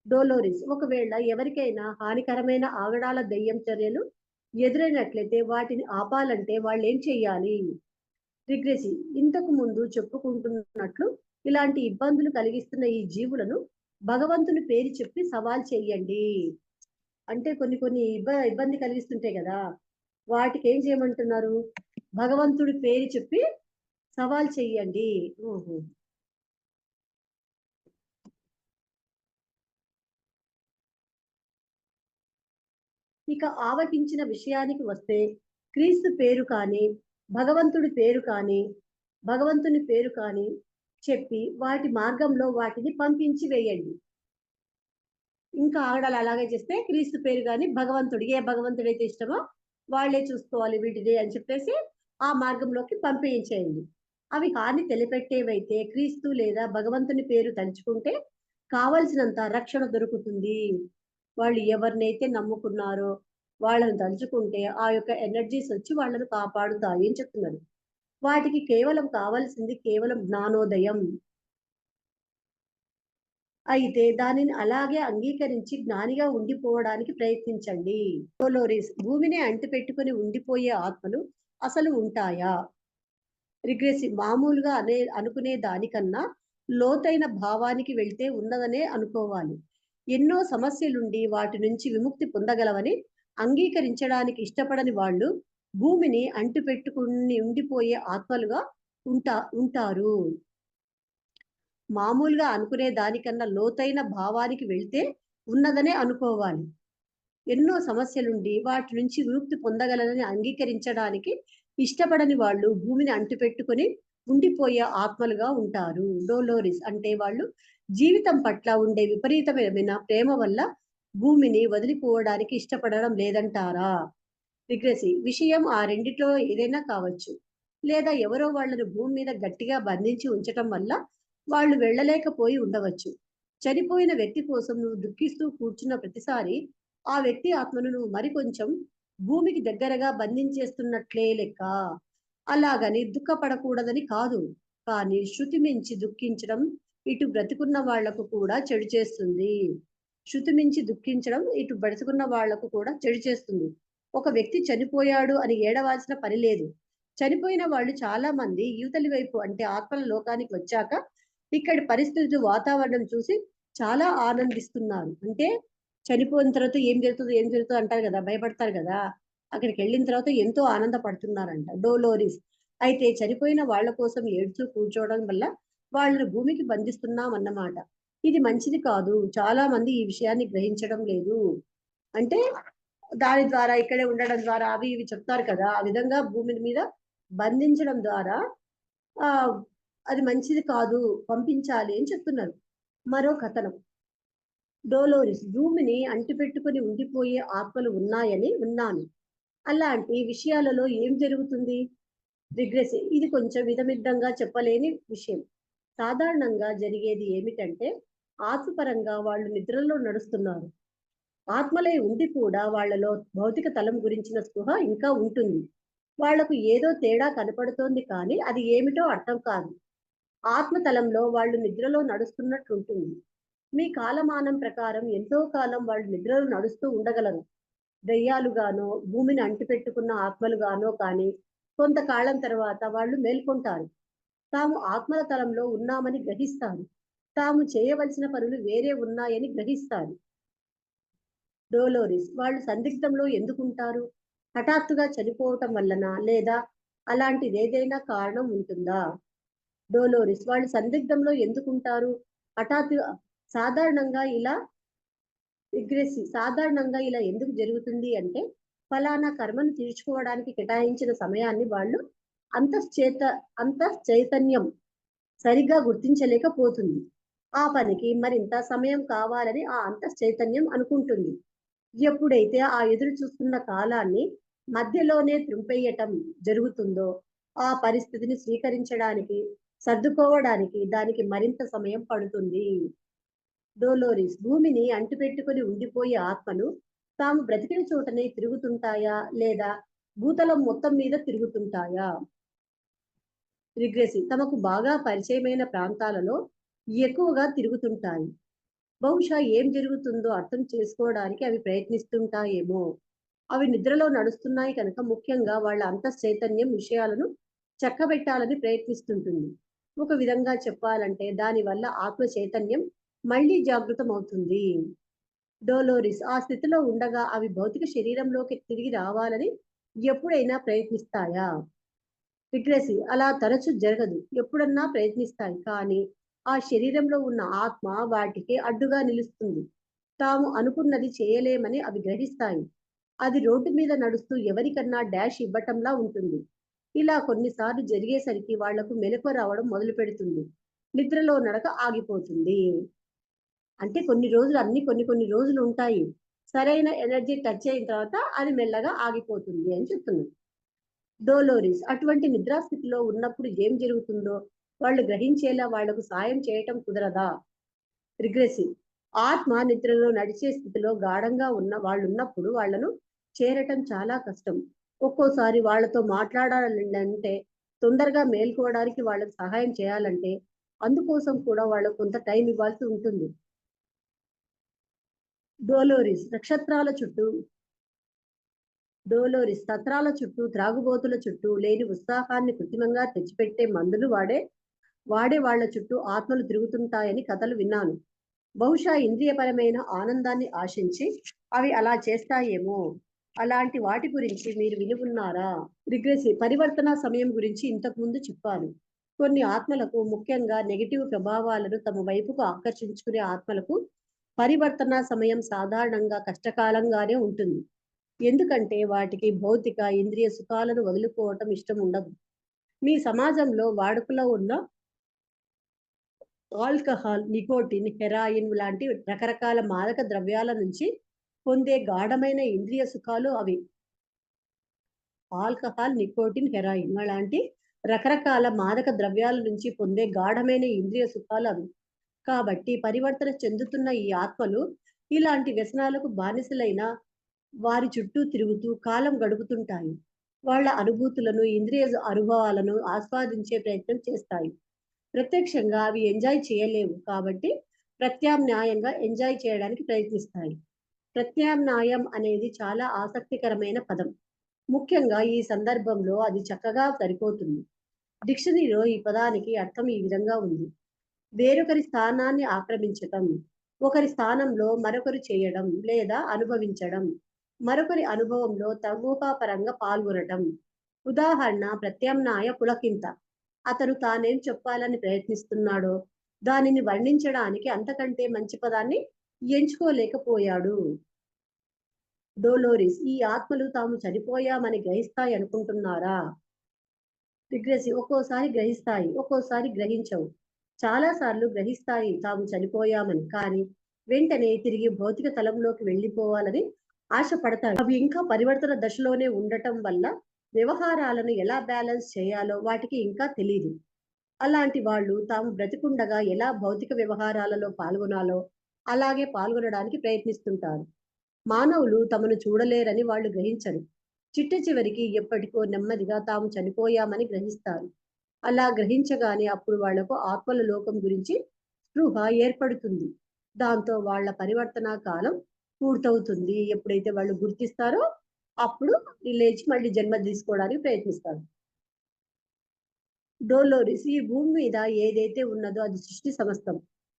డోలోరిస్ ఒకవేళ ఎవరికైనా హానికరమైన ఆగడాల దెయ్యం చర్యలు ఎదురైనట్లయితే వాటిని ఆపాలంటే వాళ్ళు ఏం చెయ్యాలి? రిగ్రెసి ఇంతకు ముందు చెప్పుకుంటున్నట్లు ఇలాంటి ఇబ్బందులు కలిగిస్తున్న ఈ జీవులను భగవంతుని పేరు చెప్పి సవాల్ చెయ్యండి. అంటే కొన్ని ఇబ్బంది కలిగిస్తుంటాయి కదా, వాటికి ఏం చేయమంటున్నారు? భగవంతుడి పేరు చెప్పి సవాల్ చెయ్యండి. ఇక ఆవహించిన విషయానికి వస్తే క్రీస్తు పేరు కానీ భగవంతుడి పేరు కానీ భగవంతుని పేరు కానీ చెప్పి వాటి మార్గంలో వాటిని పంపించి వేయండి. ఇంకా ఆగడాలు అలాగే చేస్తే క్రీస్తు పేరు కానీ భగవంతుడు ఏ భగవంతుడైతే ఇష్టమో వాళ్ళే చూసుకోవాలి వీటిని అని చెప్పేసి ఆ మార్గంలోకి పంపించేయండి. అవి హాని తెలిపెట్టేవైతే క్రీస్తు లేదా భగవంతుని పేరు తలుచుకుంటే కావలసినంత రక్షణ దొరుకుతుంది. వాళ్ళు ఎవరినైతే నమ్ముకున్నారో వాళ్ళని తలుచుకుంటే ఆ యొక్క ఎనర్జీస్ వచ్చి వాళ్ళను కాపాడుతాయి అని చెప్తున్నారు. వాటికి కేవలం కావాల్సింది కేవలం జ్ఞానోదయం. అయితే దానిని అలాగే అంగీకరించి జ్ఞానిగా ఉండిపోవడానికి ప్రయత్నించండి. డోలోరిస్, భూమిని అంటిపెట్టుకుని ఉండిపోయే ఆత్మలు అసలు ఉంటాయా? రిగ్రెసివ్, మామూలుగా అనుకునే దానికన్నా లోతైన భావానికి వెళ్తే ఉన్నదనే అనుకోవాలి. ఎన్నో సమస్యలుండి వాటి నుంచి విముక్తి పొందగలవని అంగీకరించడానికి ఇష్టపడని వాళ్ళు భూమిని అంటిపెట్టుకుని ఉండిపోయే ఆత్మలుగా ఉంటారు. మామూలుగా అనుకునే దానికన్నా లోతైన భావానికి వెళ్తే ఉన్నదనే అనుకోవాలి. ఎన్నో సమస్యలుండి వాటి నుంచి విముక్తి పొందగలరని అంగీకరించడానికి ఇష్టపడని వాళ్ళు భూమిని అంటిపెట్టుకొని ఉండిపోయే ఆత్మలుగా ఉంటారు. డోలోరిస్, అంటే వాళ్ళు జీవితం పట్ల ఉండే విపరీతమైన ప్రేమ వల్ల భూమిని వదిలిపోవడానికి ఇష్టపడడం లేదంటారా? రిగ్రెసి, విషయం ఆ రెండిట్లో ఏదైనా కావచ్చు. లేదా ఎవరో వాళ్ళను భూమి మీద గట్టిగా బంధించి ఉంచటం వల్ల వాళ్ళు వెళ్ళలేకపోయి ఉండవచ్చు. చనిపోయిన వ్యక్తి కోసం నువ్వు దుఃఖిస్తూ కూర్చున్న ప్రతిసారి ఆ వ్యక్తి ఆత్మను నువ్వు మరికొంచెం భూమికి దగ్గరగా బంధించేస్తున్నట్లే లెక్క. అలాగని దుఃఖపడకూడదని కాదు. కానీ శృతి మించి దుఃఖించడం ఇటు బ్రతికున్న వాళ్లకు కూడా చెడు చేస్తుంది. శృతి మించి దుఃఖించడం ఇటు బ్రతికున్న వాళ్లకు కూడా చెడు చేస్తుంది. ఒక వ్యక్తి చనిపోయాడు అని ఏడవాల్సిన పని లేదు. చనిపోయిన వాళ్ళు చాలా మంది యువతలి వైపు, అంటే ఆత్మల లోకానికి వచ్చాక ఇక్కడి పరిస్థితులు, వాతావరణం చూసి చాలా ఆనందిస్తున్నారు. అంటే చనిపోయిన తర్వాత ఏం జరుగుతుంది అంటారు కదా, భయపడతారు కదా. అక్కడికి వెళ్ళిన తర్వాత ఎంతో ఆనందపడుతున్నారంట. డోలోరిస్, అయితే చనిపోయిన వాళ్ళ కోసం ఏడుచూ కూర్చోవడం వల్ల వాళ్ళని భూమికి బంధిస్తున్నాం అన్నమాట. ఇది మంచిది కాదు. చాలా మంది ఈ విషయాన్ని గ్రహించడం లేదు. అంటే దాని ద్వారా, ఇక్కడే ఉండడం ద్వారా, అవి ఇవి చెప్తారు కదా, ఆ విధంగా భూమి మీద బంధించడం ద్వారా ఆ అది మంచిది కాదు, పంపించాలి అని చెప్తున్నారు. మరో కథనం. డోలోరిస్, భూమిని అంటిపెట్టుకుని ఉండిపోయే ఆత్మలు ఉన్నాయని విన్నాను. అలాంటి విషయాలలో ఏం జరుగుతుంది? రిగ్రెస్, ఇది కొంచెం విధమిద్దంగా చెప్పలేని విషయం. సాధారణంగా జరిగేది ఏమిటంటే, ఆత్మపరంగా వాళ్ళు నిద్రలో నడుస్తున్నారు. ఆత్మలై ఉండి కూడా వాళ్ళలో భౌతిక తలం గురించిన స్పృహ ఇంకా ఉంటుంది. వాళ్లకు ఏదో తేడా కనపడుతోంది, కానీ అది ఏమిటో అర్థం కాదు. ఆత్మతలంలో వాళ్ళు నిద్రలో నడుస్తున్నట్లుంటుంది. మీ కాలమానం ప్రకారం ఎంతో కాలం వాళ్ళు నిద్రలో నడుస్తూ ఉండగలరు. దెయ్యాలుగానో, భూమిని అంటిపెట్టుకున్న ఆత్మలుగానో, కానీ కొంతకాలం తర్వాత వాళ్ళు మేల్కొంటారు. తాము ఆత్మల తలంలో ఉన్నామని గ్రహిస్తారు. తాము చేయవలసిన పనులు వేరే ఉన్నాయని గ్రహిస్తారు. డోలోరిస్, వాళ్ళు సందిగ్ధంలో ఎందుకుంటారు? హఠాత్తుగా చనిపోవటం వల్లనా, లేదా అలాంటిదేదైనా కారణం ఉంటుందా? డోలోరిస్, వాళ్ళు సందిగ్ధంలో ఎందుకుంటారు? హఠాత్తుగా సాధారణంగా ఇలా సాధారణంగా ఇలా ఎందుకు జరుగుతుంది అంటే, ఫలానా కర్మను తీర్చుకోవడానికి కేటాయించిన సమయాన్ని వాళ్ళు అంతఃచైతన్యం సరిగ్గా గుర్తించలేకపోతుంది. ఆ పనికి మరింత సమయం కావాలని ఆ అంతఃచైతన్యం అనుకుంటుంది. ఎప్పుడైతే ఆ ఎదురు చూస్తున్న కాలాన్ని మధ్యలోనే త్రుంపెయ్యటం జరుగుతుందో, ఆ పరిస్థితిని స్వీకరించడానికి, సర్దుకోవడానికి దానికి మరింత సమయం పడుతుంది. డోలోరిస్, భూమిని అంటిపెట్టుకుని ఉండిపోయే ఆత్మలు తాము బ్రతికిన చోటనే తిరుగుతుంటాయా, లేదా భూతలం మొత్తం మీద తిరుగుతుంటాయా? రిగ్రెసి, తమకు బాగా పరిచయమైన ప్రాంతాలలో ఎక్కువగా తిరుగుతుంటాయి. బహుశా ఏం జరుగుతుందో అర్థం చేసుకోవడానికి అవి ప్రయత్నిస్తుంటాయేమో. అవి నిద్రలో నడుస్తున్నాయి కనుక ముఖ్యంగా వాళ్ళ అంతఃచైతన్యం విషయాలను చక్కబెట్టాలని ప్రయత్నిస్తుంటుంది. ఒక విధంగా చెప్పాలంటే దానివల్ల ఆత్మ చైతన్యం మళ్ళీ జాగృతమవుతుంది. డోలోరిస్, ఆ స్థితిలో ఉండగా అవి భౌతిక శరీరంలోకి తిరిగి రావాలని ఎప్పుడైనా ప్రయత్నిస్తాయా? రిగ్రెసివ్, అలా తరచు జరగదు. ఎప్పుడన్నా ప్రయత్నిస్తాయి, కానీ ఆ శరీరంలో ఉన్న ఆత్మ వాటికి అడ్డుగా నిలుస్తుంది. తాము అనుకున్నది చేయలేమని అవి గ్రహిస్తాయి. అది రోడ్డు మీద నడుస్తూ ఎవరికన్నా డాష్ ఇవ్వటంలా ఉంటుంది. ఇలా కొన్నిసార్లు జరిగేసరికి వాళ్లకు మెలకువ రావడం మొదలు పెడుతుంది. నిద్రలో నడక ఆగిపోతుంది. అంటే కొన్ని రోజులు ఉంటాయి. సరైన ఎనర్జీ టచ్ అయిన తర్వాత అది మెల్లగా ఆగిపోతుంది అని చెప్తున్నారు. డోలోరిస్, అటువంటి నిద్రాస్థితిలో ఉన్నప్పుడు ఏం జరుగుతుందో వాళ్ళు గ్రహించేలా వాళ్లకు సాయం చేయటం కుదరదా? రిగ్రెసివ్, ఆత్మ నిద్రలో నడిచే స్థితిలో గాఢంగా ఉన్న వాళ్ళున్నప్పుడు వాళ్లను చేరటం చాలా కష్టం. ఒక్కోసారి వాళ్లతో మాట్లాడాలంటే తొందరగా మేల్కోవడానికి వాళ్ళకి సహాయం చేయాలంటే అందుకోసం కూడా వాళ్ళకు కొంత టైం ఇవ్వాల్సి ఉంటుంది. డోలోరిస్ నక్షత్రాల చుట్టూ డోలోరిస్ సత్రాల చుట్టూ, త్రాగుబోతుల చుట్టూ లేని ఉత్సాహాన్ని కృత్రిమంగా తెచ్చిపెట్టే మందులు వాడే వాళ్ళ చుట్టూ ఆత్మలు తిరుగుతుంటాయని కథలు విన్నాను. బహుశా ఇంద్రియపరమైన ఆనందాన్ని ఆశించి అవి అలా చేస్తాయేమో. అలాంటి వాటి గురించి మీరు విని ఉన్నారా? పరివర్తన సమయం గురించి ఇంతకు ముందు చెప్పాను. కొన్ని ఆత్మలకు, ముఖ్యంగా నెగటివ్ ప్రభావాలను తమ వైపుకు ఆకర్షించుకునే ఆత్మలకు పరివర్తన సమయం సాధారణంగా కష్టకాలంగానే ఉంటుంది. ఎందుకంటే వాటికి భౌతిక, ఇంద్రియ సుఖాలను వదులుకోవటం ఇష్టం ఉండదు. మీ సమాజంలో వాడుకలో ఉన్న ఆల్కహాల్, నికోటిన్, హెరాయిన్ లాంటి రకరకాల మాదక ద్రవ్యాల నుంచి పొందే గాఢమైన ఇంద్రియ సుఖాలు అవి. ఆల్కహాల్, నికోటిన్, హెరాయిన్ లాంటి రకరకాల మాదక ద్రవ్యాల నుంచి పొందే గాఢమైన ఇంద్రియ సుఖాలు అవి. కాబట్టి పరివర్తన చెందుతున్న ఈ ఆత్మలు ఇలాంటి వ్యసనాలకు బానిసలైన వారి చుట్టూ తిరుగుతూ కాలం గడుపుతుంటాయి. వాళ్ళ అనుభూతులను, ఇంద్రియ అనుభవాలను ఆస్వాదించే ప్రయత్నం చేస్తాయి. ప్రత్యక్షంగా అవి ఎంజాయ్ చేయలేవు కాబట్టి ప్రత్యామ్నాయంగా ఎంజాయ్ చేయడానికి ప్రయత్నిస్తాయి. ప్రత్యామ్నాయం అనేది చాలా ఆసక్తికరమైన పదం. ముఖ్యంగా ఈ సందర్భంలో అది చక్కగా సరిపోతుంది. డిక్షనరీలో ఈ పదానికి అర్థం ఈ విధంగా ఉంది: వేరొకరి స్థానాన్ని ఆక్రమించటం, ఒకరి స్థానంలో మరొకరు చేయడం లేదా అనుభవించడం, మరొకరి అనుభవంలో తమూహాపరంగా పాల్గొనటం. ఉదాహరణ, ప్రత్యామ్నాయ పులకింత. అతను తానేం చెప్పాలని ప్రయత్నిస్తున్నాడో దానిని వర్ణించడానికి అంతకంటే మంచి పదాన్ని ఎంచుకోలేకపోయాడు. డోలోరిస్ ఈ ఆత్మలు తాము చనిపోయామని గ్రహిస్తాయి అనుకుంటున్నారా? ఒక్కోసారి గ్రహిస్తాయి, ఒక్కోసారి గ్రహించవు. చాలా సార్లు గ్రహిస్తాయి తాము చనిపోయామని, కానీ వెంటనే తిరిగి భౌతిక తలంలోకి వెళ్ళిపోవాలని ఆశపడతాయి. అవి ఇంకా పరివర్తన దశలోనే ఉండటం వల్ల వ్యవహారాలను ఎలా బ్యాలెన్స్ చేయాలో వాటికి ఇంకా తెలియదు. అలాంటి వాళ్ళు తాము బ్రతికుండగా ఎలా భౌతిక వ్యవహారాలలో పాల్గొనాలో అలాగే పాల్గొనడానికి ప్రయత్నిస్తుంటారు. మానవులు తమను చూడలేరని వాళ్ళు గ్రహించరు. చిట్ట చివరికి ఎప్పటికో నెమ్మదిగా తాము చనిపోయామని గ్రహిస్తారు. అలా గ్రహించగానే అప్పుడు వాళ్లకు ఆత్మల లోకం గురించి స్పృహ ఏర్పడుతుంది. దాంతో వాళ్ళ పరివర్తన కాలం పూర్తవుతుంది. ఎప్పుడైతే వాళ్ళు గుర్తిస్తారో అప్పుడు లేచి మళ్ళీ జన్మ తీసుకోవడానికి ప్రయత్నిస్తారు. డోలోరిస్ ఈ భూమి మీద ఏదైతే ఉన్నదో అది సృష్టి సమస్తం.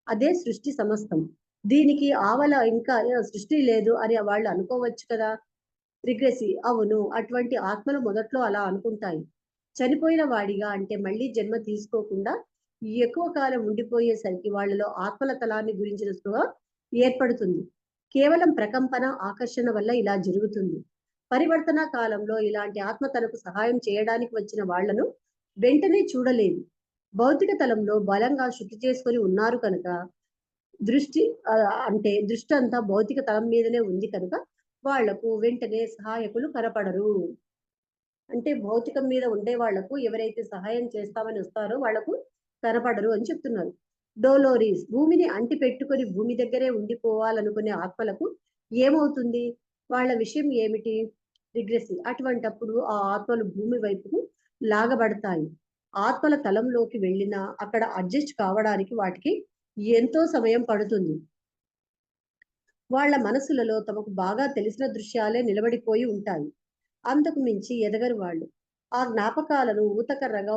అదే సృష్టి సమస్తం. దీనికి ఆవల ఇంకా సృష్టి లేదు అని వాళ్ళు అనుకోవచ్చు కదా. అవును, అటువంటి ఆత్మలు మొదట్లో అలా అనుకుంటాయి. చనిపోయిన వాడిగా, అంటే మళ్ళీ జన్మ తీసుకోకుండా ఎక్కువ కాలం ఉండిపోయేసరికి వాళ్ళలో ఆత్మల తలాన్ని గురించిన స్పృహ ఏర్పడుతుంది. కేవలం ప్రకంపన, ఆకర్షణ వల్ల ఇలా జరుగుతుంది. పరివర్తన కాలంలో ఇలాంటి ఆత్మ తనకు సహాయం చేయడానికి వచ్చిన వాళ్లను వెంటనే చూడలేదు. భౌతిక తలంలో బలంగా శుద్ధి చేసుకొని ఉన్నారు కనుక దృష్టి అంతా భౌతిక తలం మీదనే ఉంది కనుక వాళ్లకు వెంటనే సహాయకులు కనపడరు. అంటే భౌతికం మీద ఉండే వాళ్లకు ఎవరైతే సహాయం చేస్తామని వస్తారో వాళ్లకు కనపడరు అని చెప్తున్నారు. డోలోరిస్ భూమిని అంటి పెట్టుకొని భూమి దగ్గరే ఉండిపోవాలనుకునే ఆత్మలకు ఏమవుతుంది? వాళ్ళ విషయం ఏమిటి? అటువంటప్పుడు ఆ ఆత్మలు భూమి వైపుకు లాగబడతాయి. ఆత్మల తలంలోకి వెళ్ళినా అక్కడ అడ్జస్ట్ కావడానికి వాటికి ఎంతో సమయం పడుతుంది. వాళ్ళ మనసులలో తమకు బాగా తెలిసిన దృశ్యాలే నిలబడిపోయి ఉంటాయి. అంతకు మించి ఎదగరు వాళ్ళు. ఆ జ్ఞాపకాలను ఊతకర్రగా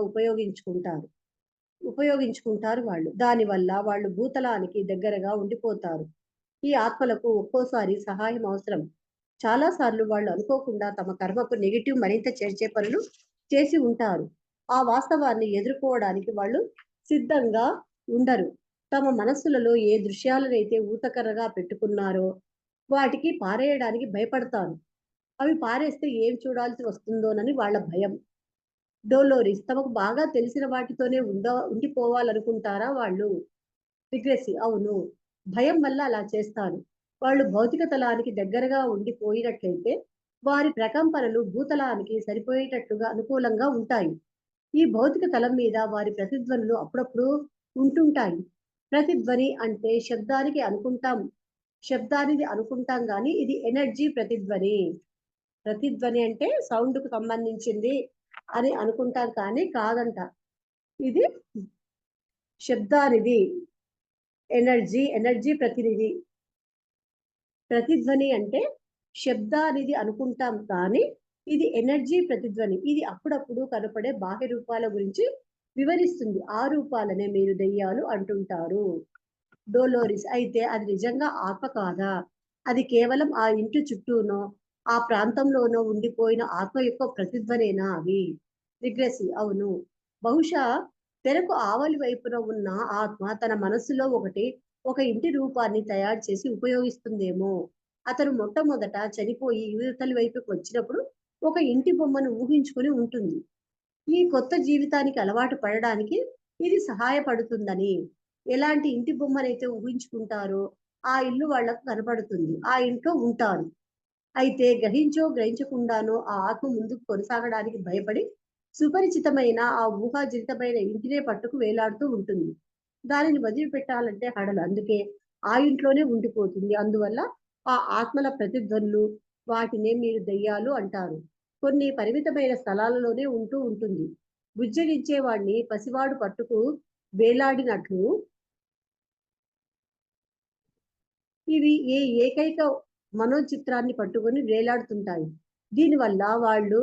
ఉపయోగించుకుంటారు వాళ్ళు. దానివల్ల వాళ్ళు భూతలానికి దగ్గరగా ఉండిపోతారు. ఈ ఆత్మలకు ఒక్కోసారి సహాయం అవసరం. చాలా సార్లు వాళ్ళు అనుకోకుండా తమ కర్మకు నెగిటివ్ మరింత చేర్చే పనులు చేసి ఉంటారు. ఆ వాస్తవాన్ని ఎదుర్కోవడానికి వాళ్ళు సిద్ధంగా ఉండరు. తమ మనస్సులలో ఏ దృశ్యాలనైతే ఊతకర్రగా పెట్టుకున్నారో వాటికి పారేయడానికి భయపడతారు. అవి పారేస్తే ఏం చూడాల్సి వస్తుందోనని వాళ్ళ భయం. డోలోరిస్ తమకు బాగా తెలిసిన వాటితోనే ఉండిపోవాలనుకుంటారా వాళ్ళు? అవును, భయం వల్ల అలా చేస్తారు. వాళ్ళు భౌతిక తలానికి దగ్గరగా ఉండిపోయినట్లయితే వారి ప్రకంపనలు భూతలానికి సరిపోయేటట్లుగా అనుకూలంగా ఉంటాయి. ఈ భౌతిక తలం మీద వారి ప్రతిధ్వనులు అప్పుడప్పుడు ఉంటుంటాయి. ప్రతిధ్వని అంటే శబ్దానిది అనుకుంటాం కానీ ఇది ఎనర్జీ ప్రతిధ్వని. ప్రతిధ్వని అంటే సౌండ్ కు సంబంధించింది అని అనుకుంటారు కానీ కాదంట. ఇది శబ్దానిది, ఎనర్జీ ప్రతినిధి. ప్రతిధ్వని అంటే శబ్దానిది అనుకుంటాం కానీ ఇది ఎనర్జీ ప్రతిధ్వని. ఇది అప్పుడప్పుడు కనపడే బాహ్య రూపాల గురించి వివరిస్తుంది. ఆ రూపాలనే మీరు దెయ్యాలు అంటుంటారు. డోలోరిస్ అయితే అది నిజంగా ఆత్మ కాదా? అది కేవలం ఆ ఇంటి చుట్టూనో ఆ ప్రాంతంలోనో ఉండిపోయిన ఆత్మ యొక్క ప్రతిధ్వనేనా అవి? రిగ్రెసివ్ అవును. బహుశా తెరకు ఆవలి వైపున ఉన్న ఆత్మ తన మనస్సులో ఒక ఇంటి రూపాన్ని తయారు చేసి ఉపయోగిస్తుందేమో. అతను మొట్టమొదట చనిపోయి యువతలి వైపుకి వచ్చినప్పుడు ఒక ఇంటి బొమ్మను ఊహించుకొని ఉంటుంది. ఈ కొత్త జీవితానికి అలవాటు పడడానికి ఇది సహాయపడుతుందని. ఎలాంటి ఇంటి బొమ్మనైతే ఊహించుకుంటారో ఆ ఇల్లు వాళ్ళకు కనపడుతుంది. ఆ ఇంట్లో ఉంటారు. అయితే గ్రహించకుండానో ఆ ఆత్మ ముందుకు కొనసాగడానికి భయపడి సుపరిచితమైన ఆ ఊహాజనితమైన ఇంటినే పట్టుకు వేలాడుతూ ఉంటుంది. దానిని వదిలిపెట్టాలంటే హడలు. అందుకే ఆ ఇంట్లోనే ఉండిపోతుంది. అందువల్ల ఆ ఆత్మల ప్రతిధ్వనులు వాటినే మీరు దెయ్యాలు అంటారు. కొన్ని పరిమితమైన స్థలాలలోనే ఉంటూ ఉంటుంది. బుజ్జగించే వాడిని పసివాడు పట్టుకు వేలాడినట్లు ఇవి ఏకైక మనోచిత్రాన్ని పట్టుకొని వేలాడుతుంటాయి. దీనివల్ల వాళ్ళు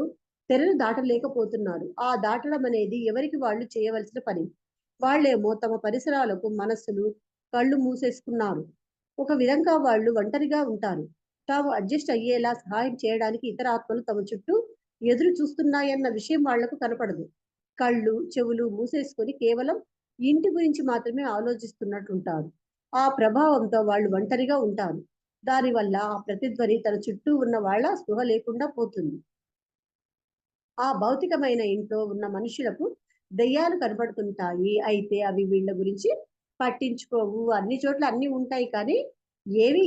తెరను దాటలేకపోతున్నారు. ఆ దాటడం అనేది ఎవరికి వాళ్ళు చేయవలసిన పని. వాళ్ళేమో తమ పరిసరాలకు మనస్సులు, కళ్ళు మూసేసుకున్నారు. ఒక విధంగా వాళ్ళు ఒంటరిగా ఉంటారు. తాము అడ్జస్ట్ అయ్యేలా సహాయం చేయడానికి ఇతర ఆత్మలు తమ చుట్టూ ఎదురు చూస్తున్నాయన్న విషయం వాళ్లకు కనపడదు. కళ్ళు, చెవులు మూసేసుకొని కేవలం ఇంటి గురించి మాత్రమే ఆలోచిస్తున్నట్టుంటారు. ఆ ప్రభావంతో వాళ్ళు ఒంటరిగా ఉంటారు. దానివల్ల ఆ ప్రతిధ్వని తన చుట్టూ ఉన్న వాళ్ళ స్పృహ లేకుండా పోతుంది. ఆ భౌతికమైన ఇంట్లో ఉన్న మనుషులకు దెయ్యాలు కనబడుతుంటాయి. అయితే అవి వీళ్ళ గురించి పట్టించుకోవు. అన్ని చోట్ల అన్నీ ఉంటాయి కానీ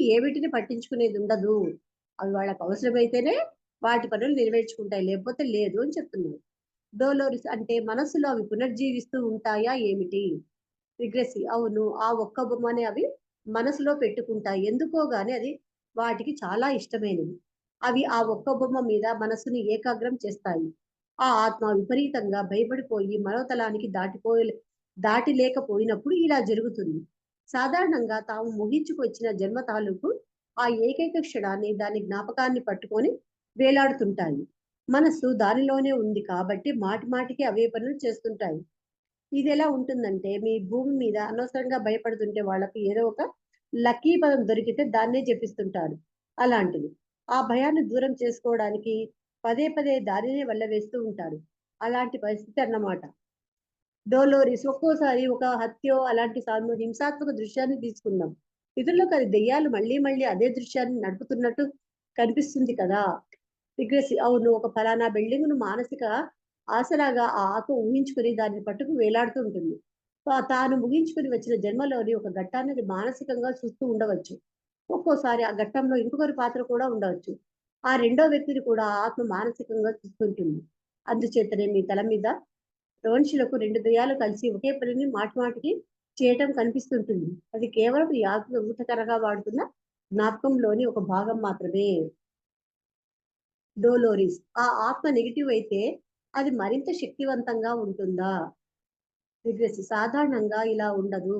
ఏవిటిని పట్టించుకునేది ఉండదు. అవి వాళ్ళకి అవసరమైతేనే వాటి పనులు నెరవేర్చుకుంటాయి. లేకపోతే లేదు అని చెప్తున్నారు. డోలోరిస్ అంటే మనస్సులో అవి పునర్జీవిస్తూ ఉంటాయా ఏమిటి? రిగ్రెసివ్ అవును. ఆ ఒక్క బొమ్మని అవి మనసులో పెట్టుకుంటాయి. ఎందుకో గాని అది వాటికి చాలా ఇష్టమైనది. అవి ఆ ఒక్క బొమ్మ మీద మనసుని ఏకాగ్రం చేస్తాయి. ఆ ఆత్మ విపరీతంగా భయపడిపోయి మరో తలానికి దాటిలేకపోయినప్పుడు ఇలా జరుగుతుంది. సాధారణంగా తాము ముగించుకొచ్చిన జన్మ తాలూకు ఆ ఏకైక క్షణాన్ని దాని జ్ఞాపకాన్ని పట్టుకొని వేలాడుతుంటాయి. మనస్సు దానిలోనే ఉంది కాబట్టి మాటిమాటికి అవే పనులు చేస్తుంటాయి. ఇదెలా ఉంటుందంటే, మీ భూమి మీద అనవసరంగా భయపడుతుంటే వాళ్ళకి ఏదో ఒక లక్కీ పదం దొరికితే దాన్నే జపిస్తుంటారు. అలాంటిది. ఆ భయాన్ని దూరం చేసుకోవడానికి పదే పదే దానినే వెళ్ళవేస్తూ ఉంటారు. అలాంటి పరిస్థితి అన్నమాట. డోలోరిస్ ఒక్కోసారి ఒక హత్యో అలాంటి హింసాత్మక దృశ్యాన్ని తీసుకుందాం. ఇతరులకు అది దెయ్యాలు మళ్ళీ మళ్ళీ అదే దృశ్యాన్ని నడుపుతున్నట్టు కనిపిస్తుంది కదా! రిగ్రెసివ్ అవును. ఒక ఫలానా బిల్డింగ్‌ను మానసిక ఆసరాగా ఆ ఆత్మ ఊహించుకొని దాన్ని పట్టుకు వేలాడుతూ ఉంటుంది. తాను ముగించుకొని వచ్చిన జన్మలోని ఒక ఘట్టాన్ని అది మానసికంగా చూస్తూ ఉండవచ్చు. ఒక్కోసారి ఆ ఘట్టంలో ఇంకొకరి పాత్ర కూడా ఉండవచ్చు. ఆ రెండో వ్యక్తిని కూడా ఆ ఆత్మ మానసికంగా చూస్తుంటుంది. అందుచేతనే మీ తల మీద మనుషులకు 2 దెయ్యాలు కలిసి ఒకే పనిని మాటిమాటికి చేయటం కనిపిస్తుంటుంది. అది కేవలం ఈ ఆత్మ ఊతకరగా వాడుతున్న జ్ఞాపకంలోని ఒక భాగం మాత్రమే. డోలోరిస్ ఆ ఆత్మ నెగెటివ్ అయితే అది మరింత శక్తివంతంగా ఉంటుందా? రిగ్రెసివ్ సాధారణంగా ఇలా ఉండదు.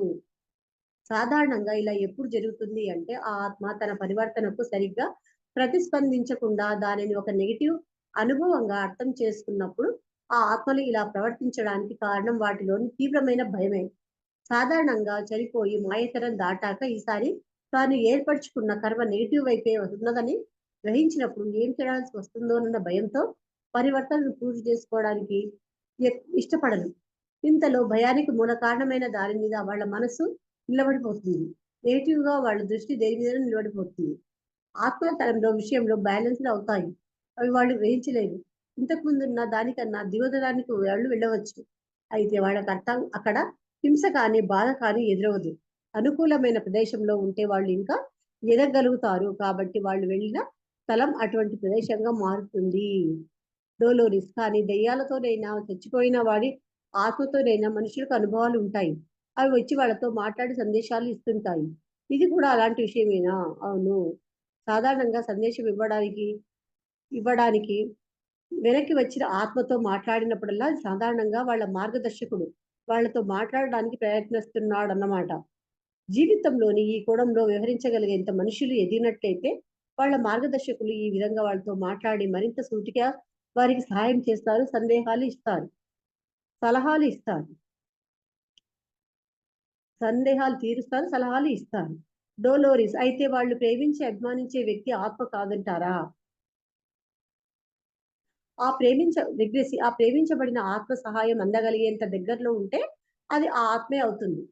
సాధారణంగా ఇలా ఎప్పుడు జరుగుతుంది అంటే, ఆ ఆత్మ తన పరివర్తనకు సరిగ్గా ప్రతిస్పందించకుండా దానిని ఒక నెగెటివ్ అనుభవంగా అర్థం చేసుకున్నప్పుడు, ఆ ఆత్మలు ఇలా ప్రవర్తించడానికి కారణం వాటిలోని తీవ్రమైన భయమే. సాధారణంగా చనిపోయి మాయతరం దాటాక ఈసారి తాను ఏర్పరచుకున్న కర్మ నెగెటివ్ వైపే ఉన్నదని గ్రహించినప్పుడు ఏం చేయాల్సి వస్తుందోనన్న భయంతో పరివర్తనను పూర్తి చేసుకోవడానికి ఇష్టపడరు. ఇంతలో భయానికి మూల కారణమైన దాని మీద వాళ్ళ మనసు నిలబడిపోతుంది. నెగెటివ్‌గా వాళ్ళ దృష్టి దేని మీదనో నిలబడిపోతుంది. ఆత్మతలంలో విషయంలో బ్యాలెన్స్‌డ్ అవుతాయి. అవి వాళ్ళు గ్రహించలేరు. ఇంతకుముందున్న దానికన్నా దిగోదరానికి వాళ్ళు వెళ్ళవచ్చు. అయితే వాళ్ళకర్థం అక్కడ హింస కానీ, బాధ కానీ ఎదురవ్వదు. అనుకూలమైన ప్రదేశంలో ఉంటే వాళ్ళు ఇంకా ఎదగగలుగుతారు. కాబట్టి వాళ్ళు వెళ్ళిన స్థలం అటువంటి ప్రదేశంగా మారుతుంది. డోలోరిస్ కానీ దెయ్యాలతోనైనా, చచ్చిపోయిన వాడి ఆత్మతోనైనా మనుషులకు అనుభవాలు ఉంటాయి. అవి వచ్చి వాళ్ళతో మాట్లాడి సందేశాలు ఇస్తుంటాయి. ఇది కూడా అలాంటి విషయమేనా? అవును. సాధారణంగా సందేశం ఇవ్వడానికి వెనక్కి వచ్చిన ఆత్మతో మాట్లాడినప్పుడల్లా సాధారణంగా వాళ్ళ మార్గదర్శకుడు వాళ్ళతో మాట్లాడడానికి ప్రయత్నిస్తున్నాడన్నమాట. జీవితంలోని ఈ కోణంలో వ్యవహరించగలిగేంత మనుషులు ఎదిగినట్లయితే వాళ్ళ మార్గదర్శకులు ఈ విధంగా వాళ్ళతో మాట్లాడి మరింత సూటిగా వారికి సహాయం చేస్తారు, సందేహాలు ఇస్తారు, సలహాలు ఇస్తారు, సందేహాలు తీరుస్తారు, సలహాలు ఇస్తారు. డోలోరిస్ అయితే వాళ్ళు ప్రేమించి అభిమానించే వ్యక్తి ఆత్మ కాదంటారా? ఆ ప్రేమించబడిన ఆత్మ సహాయం అందగలిగేంత దగ్గరలో ఉంటే అది ఆ ఆత్మే అవుతుంది.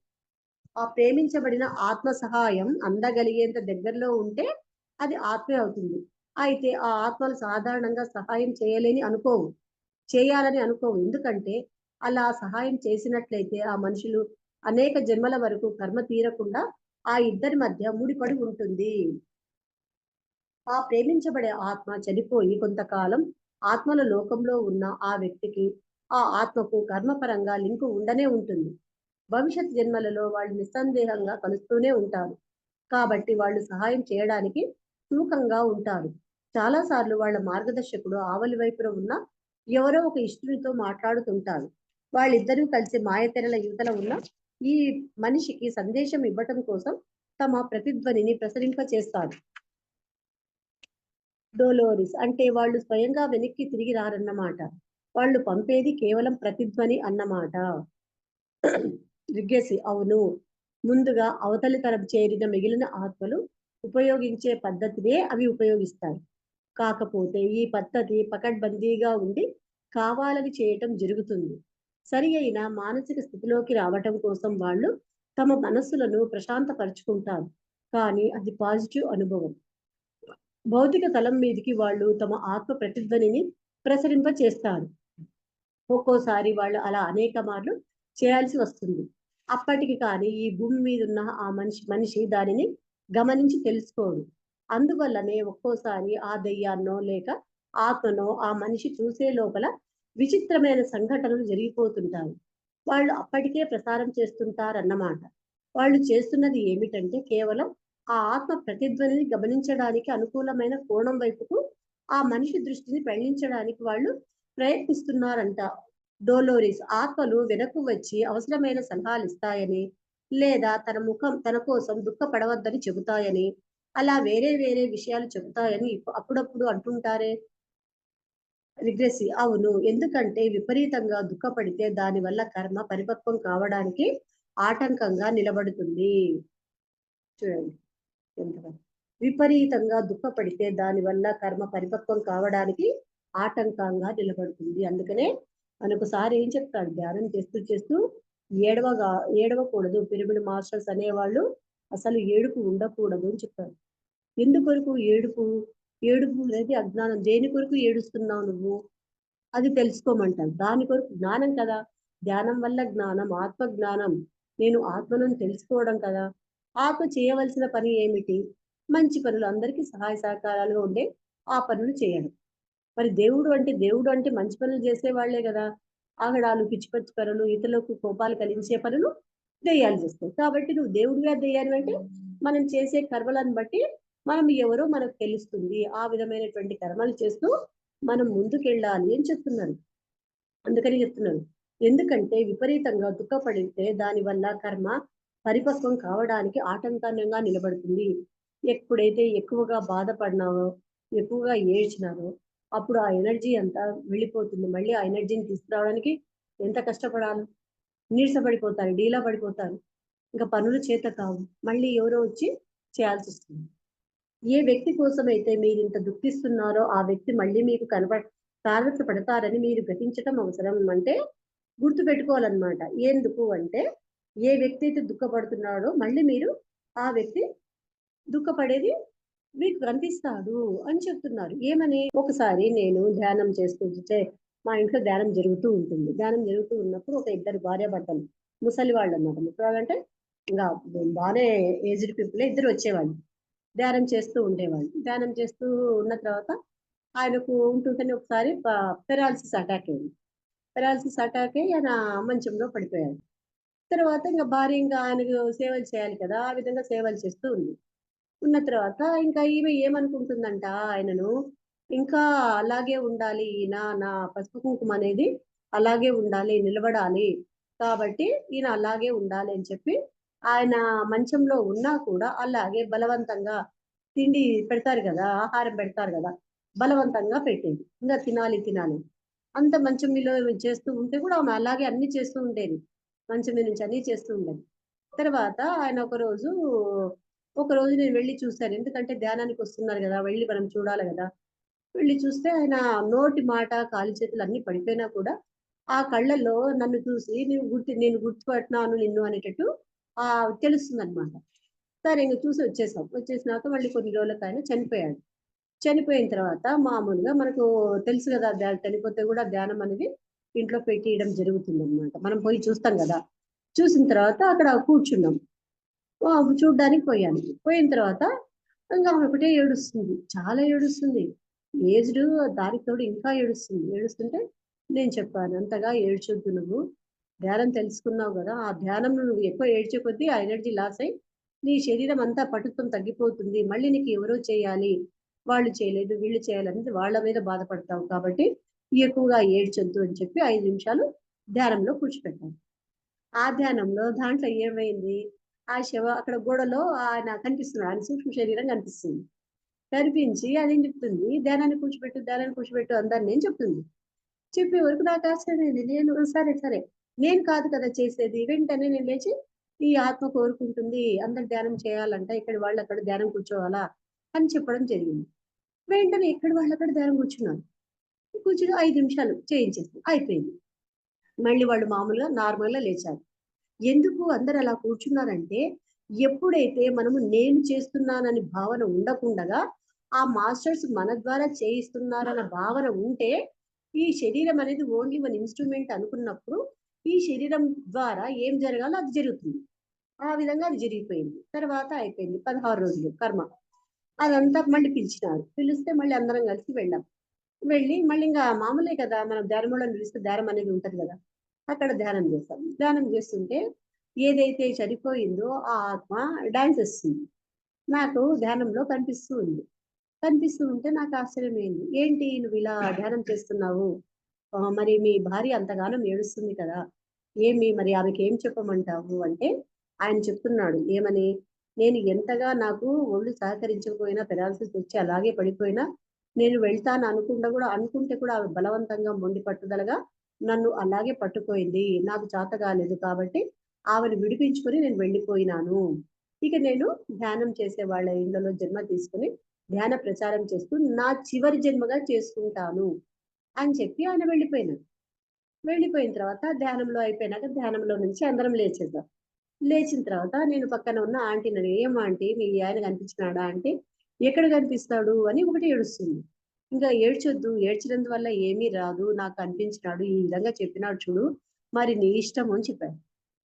ఆ ప్రేమించబడిన ఆత్మ సహాయం అందగలిగేంత దగ్గరలో ఉంటే అది ఆత్మే అవుతుంది. అయితే ఆ ఆత్మలు సాధారణంగా సహాయం చేయాలని అనుకోవు. ఎందుకంటే అలా సహాయం చేసినట్లయితే ఆ మనుషులు అనేక జన్మల వరకు కర్మ తీరకుండా ఆ ఇద్దరి మధ్య ముడిపడి ఉంటుంది. ఆ ప్రేమించబడే ఆత్మ చనిపోయి కొంతకాలం ఆత్మల లోకంలో ఉన్న ఆ వ్యక్తికి ఆ ఆత్మకు కర్మపరంగా లింకు ఉండనే ఉంటుంది. భవిష్యత్ జన్మలలో వాళ్ళు నిస్సందేహంగా కలుస్తూనే ఉంటారు. కాబట్టి వాళ్ళు సహాయం చేయడానికి సుముఖంగా ఉంటారు. చాలా సార్లు వాళ్ళ మార్గదర్శకుడు ఆవలి వైపున ఉన్న ఎవరో ఒక ఇష్టునితో మాట్లాడుతుంటారు. వాళ్ళిద్దరూ కలిసి మాయతెరల యువతల ఉన్న ఈ మనిషికి సందేశం ఇవ్వటం కోసం తమ ప్రతిధ్వనిని ప్రసరింప చేస్తారు. డోలోరిస్ అంటే వాళ్ళు స్వయంగా వెనక్కి తిరిగి రారన్నమాట. వాళ్ళు పంపేది కేవలం ప్రతిధ్వని అన్నమాట. రిగ్గెసి అవును. ముందుగా అవతలి తరపు చేరిన మిగిలిన ఆత్మలు ఉపయోగించే పద్ధతినే అవి ఉపయోగిస్తాయి. కాకపోతే ఈ పద్ధతి పకడ్బందీగా ఉండి కావాలని చేయటం జరుగుతుంది. సరి అయిన మానసిక స్థితిలోకి రావటం కోసం వాళ్ళు తమ మనస్సులను ప్రశాంతపరుచుకుంటారు. కానీ అది పాజిటివ్ అనుభవం. భౌతిక తలం మీదికి వాళ్ళు తమ ఆత్మ ప్రతిధ్వనిని ప్రసరింప చేస్తారు. ఒక్కోసారి వాళ్ళు అలా అనేక మార్లు చేయాల్సి వస్తుంది. అప్పటికి కానీ ఈ భూమి మీద ఉన్న ఆ మనిషి దానిని గమనించి తెలుసుకోడు. అందువల్లనే ఒక్కోసారి ఆ దెయ్యాన్నో లేక ఆత్మనో ఆ మనిషి చూసే లోపల విచిత్రమైన సంఘటనలు జరిగిపోతుంటాయి. వాళ్ళు అప్పటికే ప్రసారం చేస్తుంటారన్నమాట. వాళ్ళు చేస్తున్నది ఏమిటంటే కేవలం ఆ ఆత్మ ప్రతిధ్వనిని గమనించడానికి అనుకూలమైన కోణం వైపుకు ఆ మనిషి దృష్టిని మళ్లించడానికి వాళ్ళు ప్రయత్నిస్తున్నారంట. డోలోరిస్ ఆత్మలు వెనక్కు వచ్చి అవసరమైన సలహాలు ఇస్తాయని లేదా తన కోసం దుఃఖపడవద్దని చెబుతాయని అలా వేరే వేరే విషయాలు చెబుతాయని అప్పుడప్పుడు అంటుంటారే. రిగ్రెసి అవును. ఎందుకంటే విపరీతంగా దుఃఖపడితే దానివల్ల కర్మ పరిపక్వం కావడానికి ఆటంకంగా నిలబడుతుంది. చూడండి ఎంతవరకు. విపరీతంగా దుఃఖపడితే దానివల్ల కర్మ పరిపక్వం కావడానికి ఆటంకంగా నిలబడుతుంది. అందుకనే మనొకసారి ఏం చెప్తాడు, ధ్యానం చేస్తూ చేస్తూ ఏడవగా ఏడవకూడదు. పిరమిడ్ మాస్టర్స్ అనేవాళ్ళు అసలు ఏడుపు ఉండకూడదు అని చెప్తారు. ఎందుకొరకు ఏడుపు? ఏడుపు అనేది అజ్ఞానం. దేని కొరకు ఏడుస్తున్నావు నువ్వు? అది తెలుసుకోమంటారు. దాని కొరకు జ్ఞానం కదా! ధ్యానం వల్ల జ్ఞానం, ఆత్మ జ్ఞానం. నేను ఆత్మను తెలుసుకోవడం కదా! ఆత్మ చేయవలసిన పని ఏమిటి? మంచి పనులు, అందరికీ సహాయ సహకారాలుగా ఉండే ఆ పనులు చేయడం. మరి దేవుడు అంటే మంచి పనులు చేసేవాళ్లే కదా! ఆగడాలు, పిచ్చి పిచ్చి పనులు, ఇతరులకు కోపాలు కలిగించే పనులు దెయ్యాలు చేస్తాయి. కాబట్టి నువ్వు దేవుడివా దెయ్యానివంటే మనం చేసే కర్మలను బట్టి మనం ఎవరో మనకు తెలుస్తుంది. ఆ విధమైనటువంటి కర్మలు చేస్తూ మనం ముందుకెళ్ళాలి అని చెప్తున్నారు. అందుకని చెప్తున్నాను. ఎందుకంటే విపరీతంగా దుఃఖపడితే దానివల్ల కర్మ పరిపక్వం కావడానికి ఆటంకంగా నిలబడుతుంది. ఎప్పుడైతే ఎక్కువగా బాధపడినావో, ఎక్కువగా ఏడ్చినావో అప్పుడు ఆ ఎనర్జీ అంతా వెళ్ళిపోతుంది. మళ్ళీ ఆ ఎనర్జీని తీసుకురావడానికి ఎంత కష్టపడాలి? నీరసపడిపోతారు, డీలా పడిపోతారు. ఇంకా పనులు చేత కావు. మళ్ళీ ఎవరో వచ్చి చేయాల్సొస్తుంది. ఏ వ్యక్తి కోసమైతే మీరింత దుఃఖిస్తున్నారో ఆ వ్యక్తి మళ్ళీ మీకు తారసపడతారని మీరు గ్రహించటం అవసరం. అంటే గుర్తుపెట్టుకోవాలన్నమాట. ఎందుకు అంటే ఏ వ్యక్తి అయితే దుఃఖపడుతున్నాడో మళ్ళీ మీరు ఆ వ్యక్తి దుఃఖపడేది మీకు కనిపిస్తాడు అని చెప్తున్నారు. ఏమని? ఒకసారి నేను ధ్యానం చేస్తుంటే మా ఇంట్లో ధ్యానం జరుగుతూ ఉంటుంది. ధ్యానం జరుగుతూ ఉన్నప్పుడు ఒక ఇద్దరు భార్యాభర్తలు ముసలి వాళ్ళన్నమాట. ముసలివాళ్ళంటే ఇంకా బానే ఏజ్డ్ పీపులే, ఇద్దరు వచ్చేవాళ్ళు. ధ్యానం చేస్తూ ఉండేవాళ్ళు. ధ్యానం చేస్తూ ఉన్న తర్వాత ఆయనకు ఉంటుంటేనే ఒకసారి పెరాలిసిస్ అటాక్ అయింది. పెరాలిసిస్ అటాక్ అయ్యి ఆయన మంచంలో పడిపోయాడు. తర్వాత ఇంక భార్య ఇంకా ఆయనకు సేవలు చేయాలి కదా! ఆ విధంగా సేవలు చేస్తూ ఉంది. ఉన్న తర్వాత ఇంకా ఈమె ఏమనుకుంటుందంట ఆయనను, ఇంకా అలాగే ఉండాలి, ఈయన నా పసుపు కుంకుమ అనేది అలాగే ఉండాలి, నిలబడాలి, కాబట్టి ఈయన అలాగే ఉండాలి అని చెప్పి ఆయన మంచంలో ఉన్నా కూడా అలాగే బలవంతంగా తిండి పెడతారు కదా, ఆహారం పెడతారు కదా, బలవంతంగా పెట్టేది. ఇంకా తినాలి తినాలి అంత మంచం మీద చేస్తూ ఉంటే కూడా ఆమె అలాగే అన్ని చేస్తూ ఉండేది. మంచం మీద నుంచి అన్ని చేస్తూ ఉండేది. తర్వాత ఆయన ఒక రోజు నేను వెళ్ళి చూశాను. ఎందుకంటే ధ్యానానికి వస్తున్నారు కదా, వెళ్ళి మనం చూడాలి కదా. వెళ్ళి చూస్తే ఆయన నోటి మాట, కాలి చేతులు అన్ని పడిపోయినా కూడా ఆ కళ్ళల్లో నన్ను చూసి నేను గుర్తుపట్టినాను నిన్ను అనేటట్టు తెలుస్తుందన్నమాట. సరే ఇంక చూసి వచ్చేసాం. వచ్చేసినాక మళ్ళీ కొన్ని రోజులకి ఆయన చనిపోయాడు. చనిపోయిన తర్వాత మామూలుగా మనకు తెలుసు కదా, చనిపోతే కూడా ధ్యానం అనేది ఇంట్లో పెట్టియడం జరుగుతుందన్నమాట. మనం పోయి చూస్తాం కదా. చూసిన తర్వాత అక్కడ కూర్చున్నాం. చూడ్డానికి పోయాను. పోయిన తర్వాత ఇంక ఆమె ఒకటే ఏడుస్తుంది. చాలా ఏడుస్తుంది. ఏజ్డ్, దానికి తోడు ఇంకా ఏడుస్తుంది. ఏడుస్తుంటే నేను చెప్పాను, "అంతగా ఏడ్చొద్దు నువ్వు. ధ్యానం తెలుసుకున్నావు గదా! ఆ ధ్యానంలో నువ్వు ఎక్కువ ఏడ్చే కొద్దీ ఆ ఎనర్జీ లాస్ అయ్యి నీ శరీరం అంతా పటుత్వం తగ్గిపోతుంది. మళ్ళీ నీకు ఎవరో చేయాలి. వాళ్ళు చేయలేదు, వీళ్ళు చేయాలనేది వాళ్ళ మీద బాధపడతావు. కాబట్టి ఎక్కువగా ఏడ్చొద్దు" అని చెప్పి 5 నిమిషాలు ధ్యానంలో కూర్చోపెట్టాను. ఆ ధ్యానంలో దాంట్లో ఏమైంది, ఆ అక్కడ గోడలో ఆయన కనిపిస్తున్నాడు. ఆయన సూక్ష్మ శరీరం కనిపిస్తుంది. కనిపించి అదేం చెప్తుంది, "ధ్యానాన్ని కూర్చోబెట్టు, ధ్యానాన్ని కూర్చోబెట్టు" అందరిని నేను చెప్తుంది. చెప్పే వరకు నాకు ఆశ్చర్యమైంది. నేను సరే, సరే. నేను కాదు కదా చేసేది. వెంటనే నేను లేచి, "ఈ ఆత్మ కోరుకుంటుంది. అందరు ధ్యానం చేయాలంట. ఇక్కడి వాళ్ళు అక్కడ ధ్యానం కూర్చోవాలా" అని చెప్పడం జరిగింది. వెంటనే ఎక్కడి వాళ్ళు అక్కడ ధ్యానం కూర్చున్నారు. కూర్చొని 5 నిమిషాలు చేయించేసాం. అయిపోయింది. మళ్ళీ వాళ్ళు మామూలుగా నార్మల్‌గా లేచారు. ఎందుకు అందరూ అలా కూర్చున్నారంటే, ఎప్పుడైతే మనము నేను చేస్తున్నానని భావన ఉండకుండగా, ఆ మాస్టర్స్ మన ద్వారా చేయిస్తున్నారన్న భావన ఉంటే, ఈ శరీరం అనేది ఓన్లీ మన ఇన్‌స్ట్రుమెంట్ అనుకున్నప్పుడు, ఈ శరీరం ద్వారా ఏం జరగాలో అది జరుగుతుంది. ఆ విధంగా అది జరిగిపోయింది. తర్వాత అయిపోయింది. 16 రోజులు కర్మ. అదంతా మళ్ళీ పిలిచినారు. పిలిస్తే మళ్ళీ అందరం కలిసి వెళ్ళాం. వెళ్ళి మళ్ళీ ఇంగా మామూలే కదా, మనం ధ్యానమూలని పిలిస్తే ధ్యానం అనేది ఉంటది గదా. అక్కడ ధ్యానం చేశాం. ధ్యానం చేస్తుంటే ఏదైతే చనిపోయిందో ఆ ఆత్మ డాన్స్ ఏస్తుంది. నాకు ధ్యానంలో కనిపిస్తూ ఉంది. కనిపిస్తూ ఉంటే నాకు ఆశ్చర్యమైంది. "ఏంటి నువ్విలా ధ్యానం చేస్తున్నావు? మరి మీ భార్య అంతగానం ఏడుస్తుంది కదా! ఏమి మరి ఆమెకేం చెప్పమంటావు?" అంటే ఆయన చెప్తున్నాడు. ఏమని? "నేను ఎంతగా నాకు ఒళ్ళు సహకరించకపోయినా పెరాలిసిస్ వచ్చి అలాగే పడిపోయినా, నేను వెళ్తాను అనుకుంటే కూడా ఆమె బలవంతంగా మొండి పట్టుదలగా నన్ను అలాగే పట్టుకోయింది. నాకు చేత కాలేదు కాబట్టి ఆమెను విడిపించుకొని నేను వెళ్ళిపోయినాను. ఇక నేను ధ్యానం చేసే వాళ్ళ ఇళ్ళలో జన్మ తీసుకొని ధ్యాన ప్రచారం చేస్తూ నా చివరి జన్మగా చేసుకుంటాను" అని చెప్పి ఆయన వెళ్ళిపోయినారు. వెళ్ళిపోయిన తర్వాత ధ్యానంలో అయిపోయినాక ధ్యానంలో నుంచి అందరం లేచేసాం. లేచిన తర్వాత నేను పక్కన ఉన్న ఆంటీని అడిగా, "ఏం ఆంటీ మీ ఆయన కనిపించినాడా?" అంటే, "ఎక్కడ కనిపిస్తాడు" అని ఒకటి ఏడుస్తుంది. ఇంకా "ఏడ్చొద్దు, ఏడ్చినందువల్ల ఏమీ రాదు. నాకు కనిపించినాడు. ఈ విధంగా చెప్పినాడు చూడు. మరి నీ ఇష్టము" అని చెప్పాను.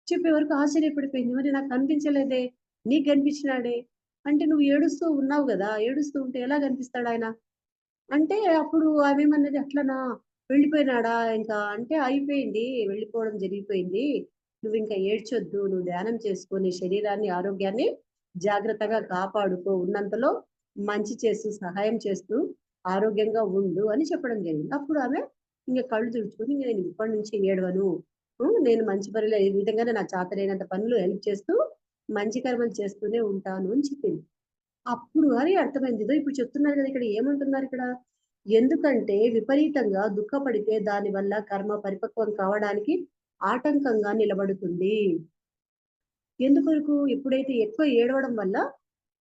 చెప్పే వరకు ఆశ్చర్యపడిపోయింది. "మరి నాకు కనిపించలేదే! నీకు కనిపించినాడే! అంటే నువ్వు ఏడుస్తూ ఉన్నావు గదా! ఏడుస్తూ ఉంటే ఎలా కనిపిస్తాడాయన?" అంటే అప్పుడు ఆమేమన్నది, "అట్లనా? వెళ్ళిపోయినాడా ఇంకా?" అంటే, "అయిపోయింది. వెళ్ళిపోవడం జరిగిపోయింది. నువ్వింక ఏడ్చొద్దు. నువ్వు ధ్యానం చేసుకో. నీ శరీరాన్ని, ఆరోగ్యాన్ని జాగ్రత్తగా కాపాడుకో. ఉన్నంతలో మంచి చేస్తూ, సహాయం చేస్తూ ఆరోగ్యంగా ఉండు" అని చెప్పడం జరిగింది. అప్పుడు ఆమె ఇంగ కళ్ళు తుడుచుకొని, "ఇంగ నేను ఇప్పటి నుంచి ఏడవను. నేను మంచి పనులు ఈ విధంగానే నా చేతనైనంత పనులు హెల్ప్ చేస్తూ, మంచి కర్మలు చేస్తూనే ఉంటాను" అని చెప్పింది. అప్పుడు అని అర్థమైంది. ఇదో ఇప్పుడు చెప్తున్నారు గదా! ఇక్కడ ఏమంటున్నారిక్కడ? ఎందుకంటే విపరీతంగా దుఃఖపడితే దానివల్ల కర్మ పరిపక్వం కావడానికి ఆటంకంగా నిలబడుతుంది. ఎందుకొరకు? ఎప్పుడైతే ఎక్కువ ఏడవడం వల్ల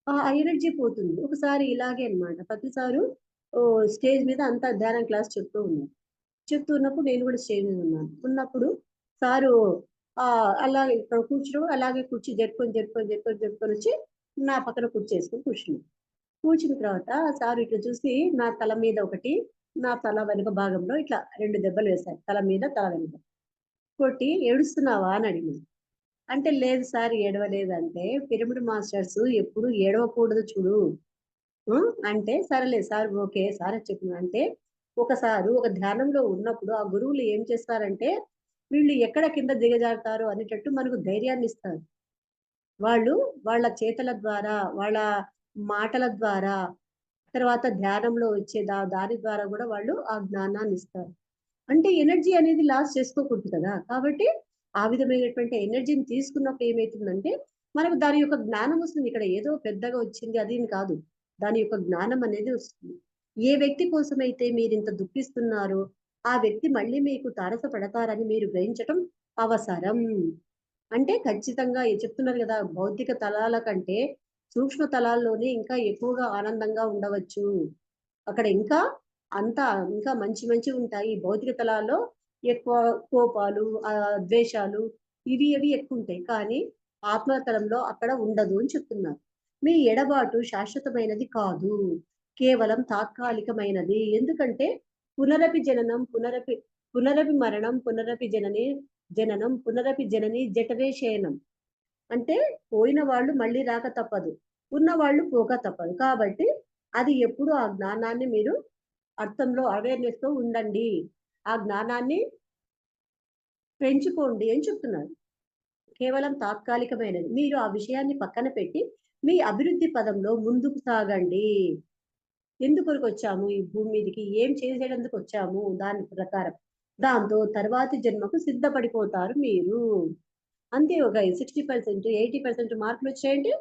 ఆ ఎనర్జీ పోతుంది. ఒకసారి ఇలాగే అన్నమాట. ప్రతిసారు స్టేజ్ మీద అంతా ధ్యానం క్లాస్ చెప్తూ ఉన్నారు. చెప్తూ ఉన్నప్పుడు నేను గూడా స్టేజ్ మీద ఉన్నాను. ఉన్నప్పుడు సారు అలాగే ఇక్కడ కూర్చున్నప్పుడు అలాగే కుర్చీ జరుపుకొనొచ్చి నా పక్కన కుర్చేసుకొని కూర్చున్నారు. కూర్చున్న తర్వాత సారు ఇట్లా చూసి నా తల మీద ఒకటి, నా తల వెనుక భాగంలో ఇట్లా 2 దెబ్బలు వేశారు. తల మీద, తల వెనుక. కొట్టి "ఏడుస్తున్నావా?" అని అడిగారు. అంటే "లేదు సార్ ఏడవలేదంటే" "పిరమిడ్ మాస్టర్స్ ఎప్పుడు ఏడవకూడదు చూడు." అంటే "సరేలే సార్ ఓకే. సారే చెప్పిన" అంటే ఒక ధ్యానంలో ఉన్నప్పుడు ఆ గురువులు ఏం చేస్తారంటే, వీళ్ళు ఎక్కడ కింద దిగజారుతారో అనేటట్టు మనకు ధైర్యాన్నిస్తారు. వాళ్ళు వాళ్ళ చేతల ద్వారా, వాళ్ళ మాటల ద్వారా తర్వాత ధ్యానంలో వచ్చే దాని ద్వారా కూడా వాళ్ళు ఆ జ్ఞానాన్ని ఇస్తారు. అంటే ఎనర్జీ అనేది లాస్ చేసుకోకూడదు కదా! కాబట్టి ఆ విధమైనటువంటి ఎనర్జీని తీసుకున్నప్పుడు ఏమైతుందంటే, మనకు దాని యొక్క జ్ఞానం వస్తుంది. ఇక్కడ ఏదో పెద్దగా వచ్చింది అది అని కాదు. దాని యొక్క జ్ఞానం అనేది వస్తుంది. ఏ వ్యక్తి కోసమైతే మీరింత దుఃఖిస్తున్నారో, ఆ వ్యక్తి మళ్ళీ మీకు తారసపడతారని మీరు గ్రహించటం అవసరం. అంటే ఖచ్చితంగా చెప్తున్నారు గదా! భౌతిక తలాల కంటే సూక్ష్మ తలాల్లోనే ఇంకా ఎక్కువగా ఆనందంగా ఉండవచ్చు. అక్కడ ఇంకా అంతా ఇంకా మంచి మంచివుంటాయి. భౌతిక తలాల్లో ఎక్కువ కోపాలు, ద్వేషాలు అవి ఎక్కువుంటాయి. కానీ ఆత్మతలంలో అక్కడ ఉండదు అని చెప్తున్నారు. మీ ఎడబాటు శాశ్వతమైనది కాదు. కేవలం తాత్కాలికమైనది. ఎందుకంటే పునరపి జననం, పునరపి మరణం, జననం, పునరపి జనని జఠరే శయనం. అంటే పోయిన వాళ్ళు మళ్ళీ రాక తప్పదు. ఉన్నవాళ్ళు పోక తప్పదు. కాబట్టి అది ఎప్పుడు ఆ జ్ఞానాన్ని మీరు అర్థంలో అవేర్‌నెస్‌తో ఉండండి. ఆ జ్ఞానాన్ని పెంచుకోండి అని చెప్తున్నారు. కేవలం తాత్కాలికమైనది. మీరు ఆ విషయాన్ని పక్కన పెట్టి మీ అభివృద్ధి పదంలో ముందుకు సాగండి. ఎందుకొరకొచ్చాము ఈ భూమి మీదకి? ఏం చేసేటందుకొచ్చాము దాని ప్రకారం. దాంతో తర్వాతి జన్మకు సిద్ధపడిపోతారు మీరు. అంతే ఒక 60%, 80% మార్కులొచ్చాయంటే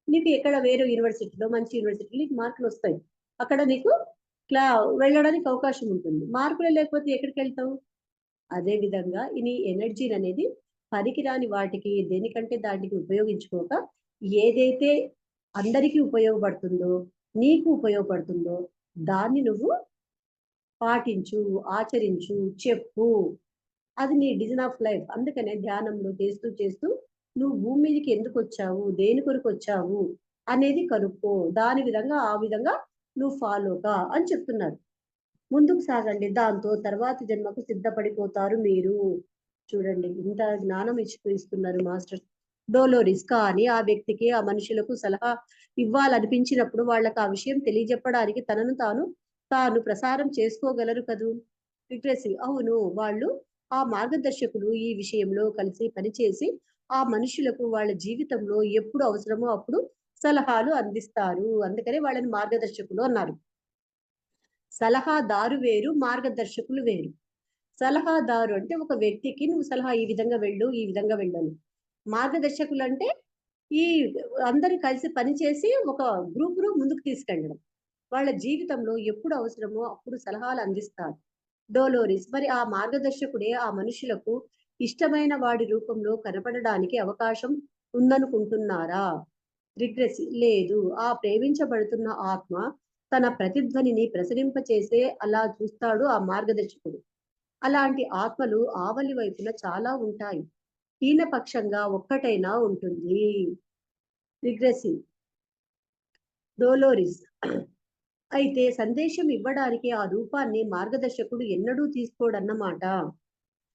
నీకు ఎక్కడ వేరే యూనివర్సిటీలో మంచి యూనివర్సిటీలో నీకు మార్కులొస్తాయి. అక్కడ నీకు క్లా వెళ్ళడానికి అవకాశం ఉంటుంది. మార్కులే లేకపోతే ఎక్కడికెళ్తావు? అదే విధంగా నీ ఎనర్జీననేది పనికిరాని వాటికి దేనికంటే దానికి ఉపయోగించుకోక ఏదైతే అందరికీ ఉపయోగపడుతుందో, నీకు ఉపయోగపడుతుందో దాన్ని నువ్వు పాటించు, ఆచరించు, చెప్పు. అది నీ డిజైన్ ఆఫ్ లైఫ్. అందుకనే ధ్యానంలో చేస్తూ నువ్వు భూమి మీదకి ఎందుకొచ్చావు? దేని కొరకొచ్చావు? అనేది కనుక్కో. ఆ విధంగా నువ్వు ఫాలో కా అని చెప్తున్నారు. ముందుకు సాగండి. దాంతో తర్వాతి జన్మకు సిద్ధపడిపోతారు మీరు. చూడండి ఇంత జ్ఞానం ఇస్తున్నారు మాస్టర్స్. డోలోరిస్. కానీ ఆ వ్యక్తికి, ఆ మనుషులకు సలహా ఇవ్వాలనిపించినప్పుడు వాళ్ళకి ఆ విషయం తెలియజెప్పడానికి తాను ప్రసారం చేసుకోగలరు కదూ! లిటరసీ. అవును. వాళ్ళు ఆ మార్గదర్శకులు ఈ విషయంలో కలిసి పనిచేసి, ఆ మనుషులకు వాళ్ళ జీవితంలో ఎప్పుడు అవసరమో అప్పుడు సలహాలు అందిస్తారు. అందుకనే వాళ్ళని మార్గదర్శకులు అన్నారు. సలహాదారు వేరు, మార్గదర్శకులు వేరు. సలహాదారు అంటే ఒక వ్యక్తికి నువ్వు సలహా ఈ విధంగా వెళ్ళు, ఈ విధంగా వెళ్ళని. మార్గదర్శకులంటే ఈ అందరూ కలిసి పనిచేసి ఒక గ్రూప్‌ను ముందుకు తీసుకెళ్ళడం. వాళ్ళ జీవితంలో ఎప్పుడు అవసరమో అప్పుడు సలహాలు అందిస్తారు. డోలోరిస్. మరి ఆ మార్గదర్శకుడే ఆ మనుషులకు ఇష్టమైన వాడి రూపంలో కనపడడానికి అవకాశం ఉందనుకుంటున్నారా? రిగ్రెసి. లేదు. ఆ ప్రేమించబడుతున్న ఆత్మ తన ప్రతిధ్వనిని ప్రసరింపచేసే అలా చూస్తాడు ఆ మార్గదర్శకుడు. అలాంటి ఆత్మలు ఆవలి వైపున చాలా ఉంటాయి. హీనపక్షంగా ఒక్కటైనా ఉంటుంది. రిగ్రెసివ్. డోలోరిస్. అయితే సందేశం ఇవ్వడానికి ఆ రూపాన్ని మార్గదర్శకుడు ఎన్నడూ తీసుకోడన్నమాట.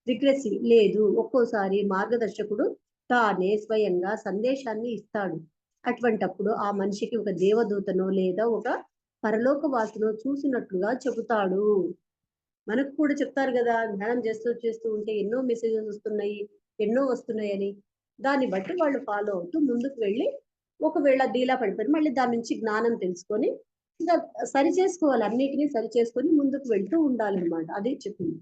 రిగ్రెసివ్. లేదు. ఒక్కోసారి మార్గదర్శకుడు తానే స్వయంగా సందేశాన్ని ఇస్తాడు. అటువంటప్పుడు ఆ మనిషికి ఒక దేవదూతనో లేదా ఒక పరలోకవాసినో చూసినట్లుగా చెబుతాడు. మనకు కూడా చెప్తారు గదా! ధ్యానం చేస్తూ ఉంటే ఎన్నో మెసేజెస్ వస్తున్నాయి, ఎన్నో వస్తున్నాయని. దాన్ని బట్టి వాళ్ళు ఫాలో అవుతూ ముందుకు వెళ్ళి, ఒకవేళ డీలా పడిపోయి మళ్ళీ దాని నుంచి జ్ఞానం తెలుసుకొని, ఇంక సరిచేసుకోవాలి. అన్నిటిని సరిచేసుకొని ముందుకు వెళ్తూ ఉండాలనమాట. అది చెప్పింది.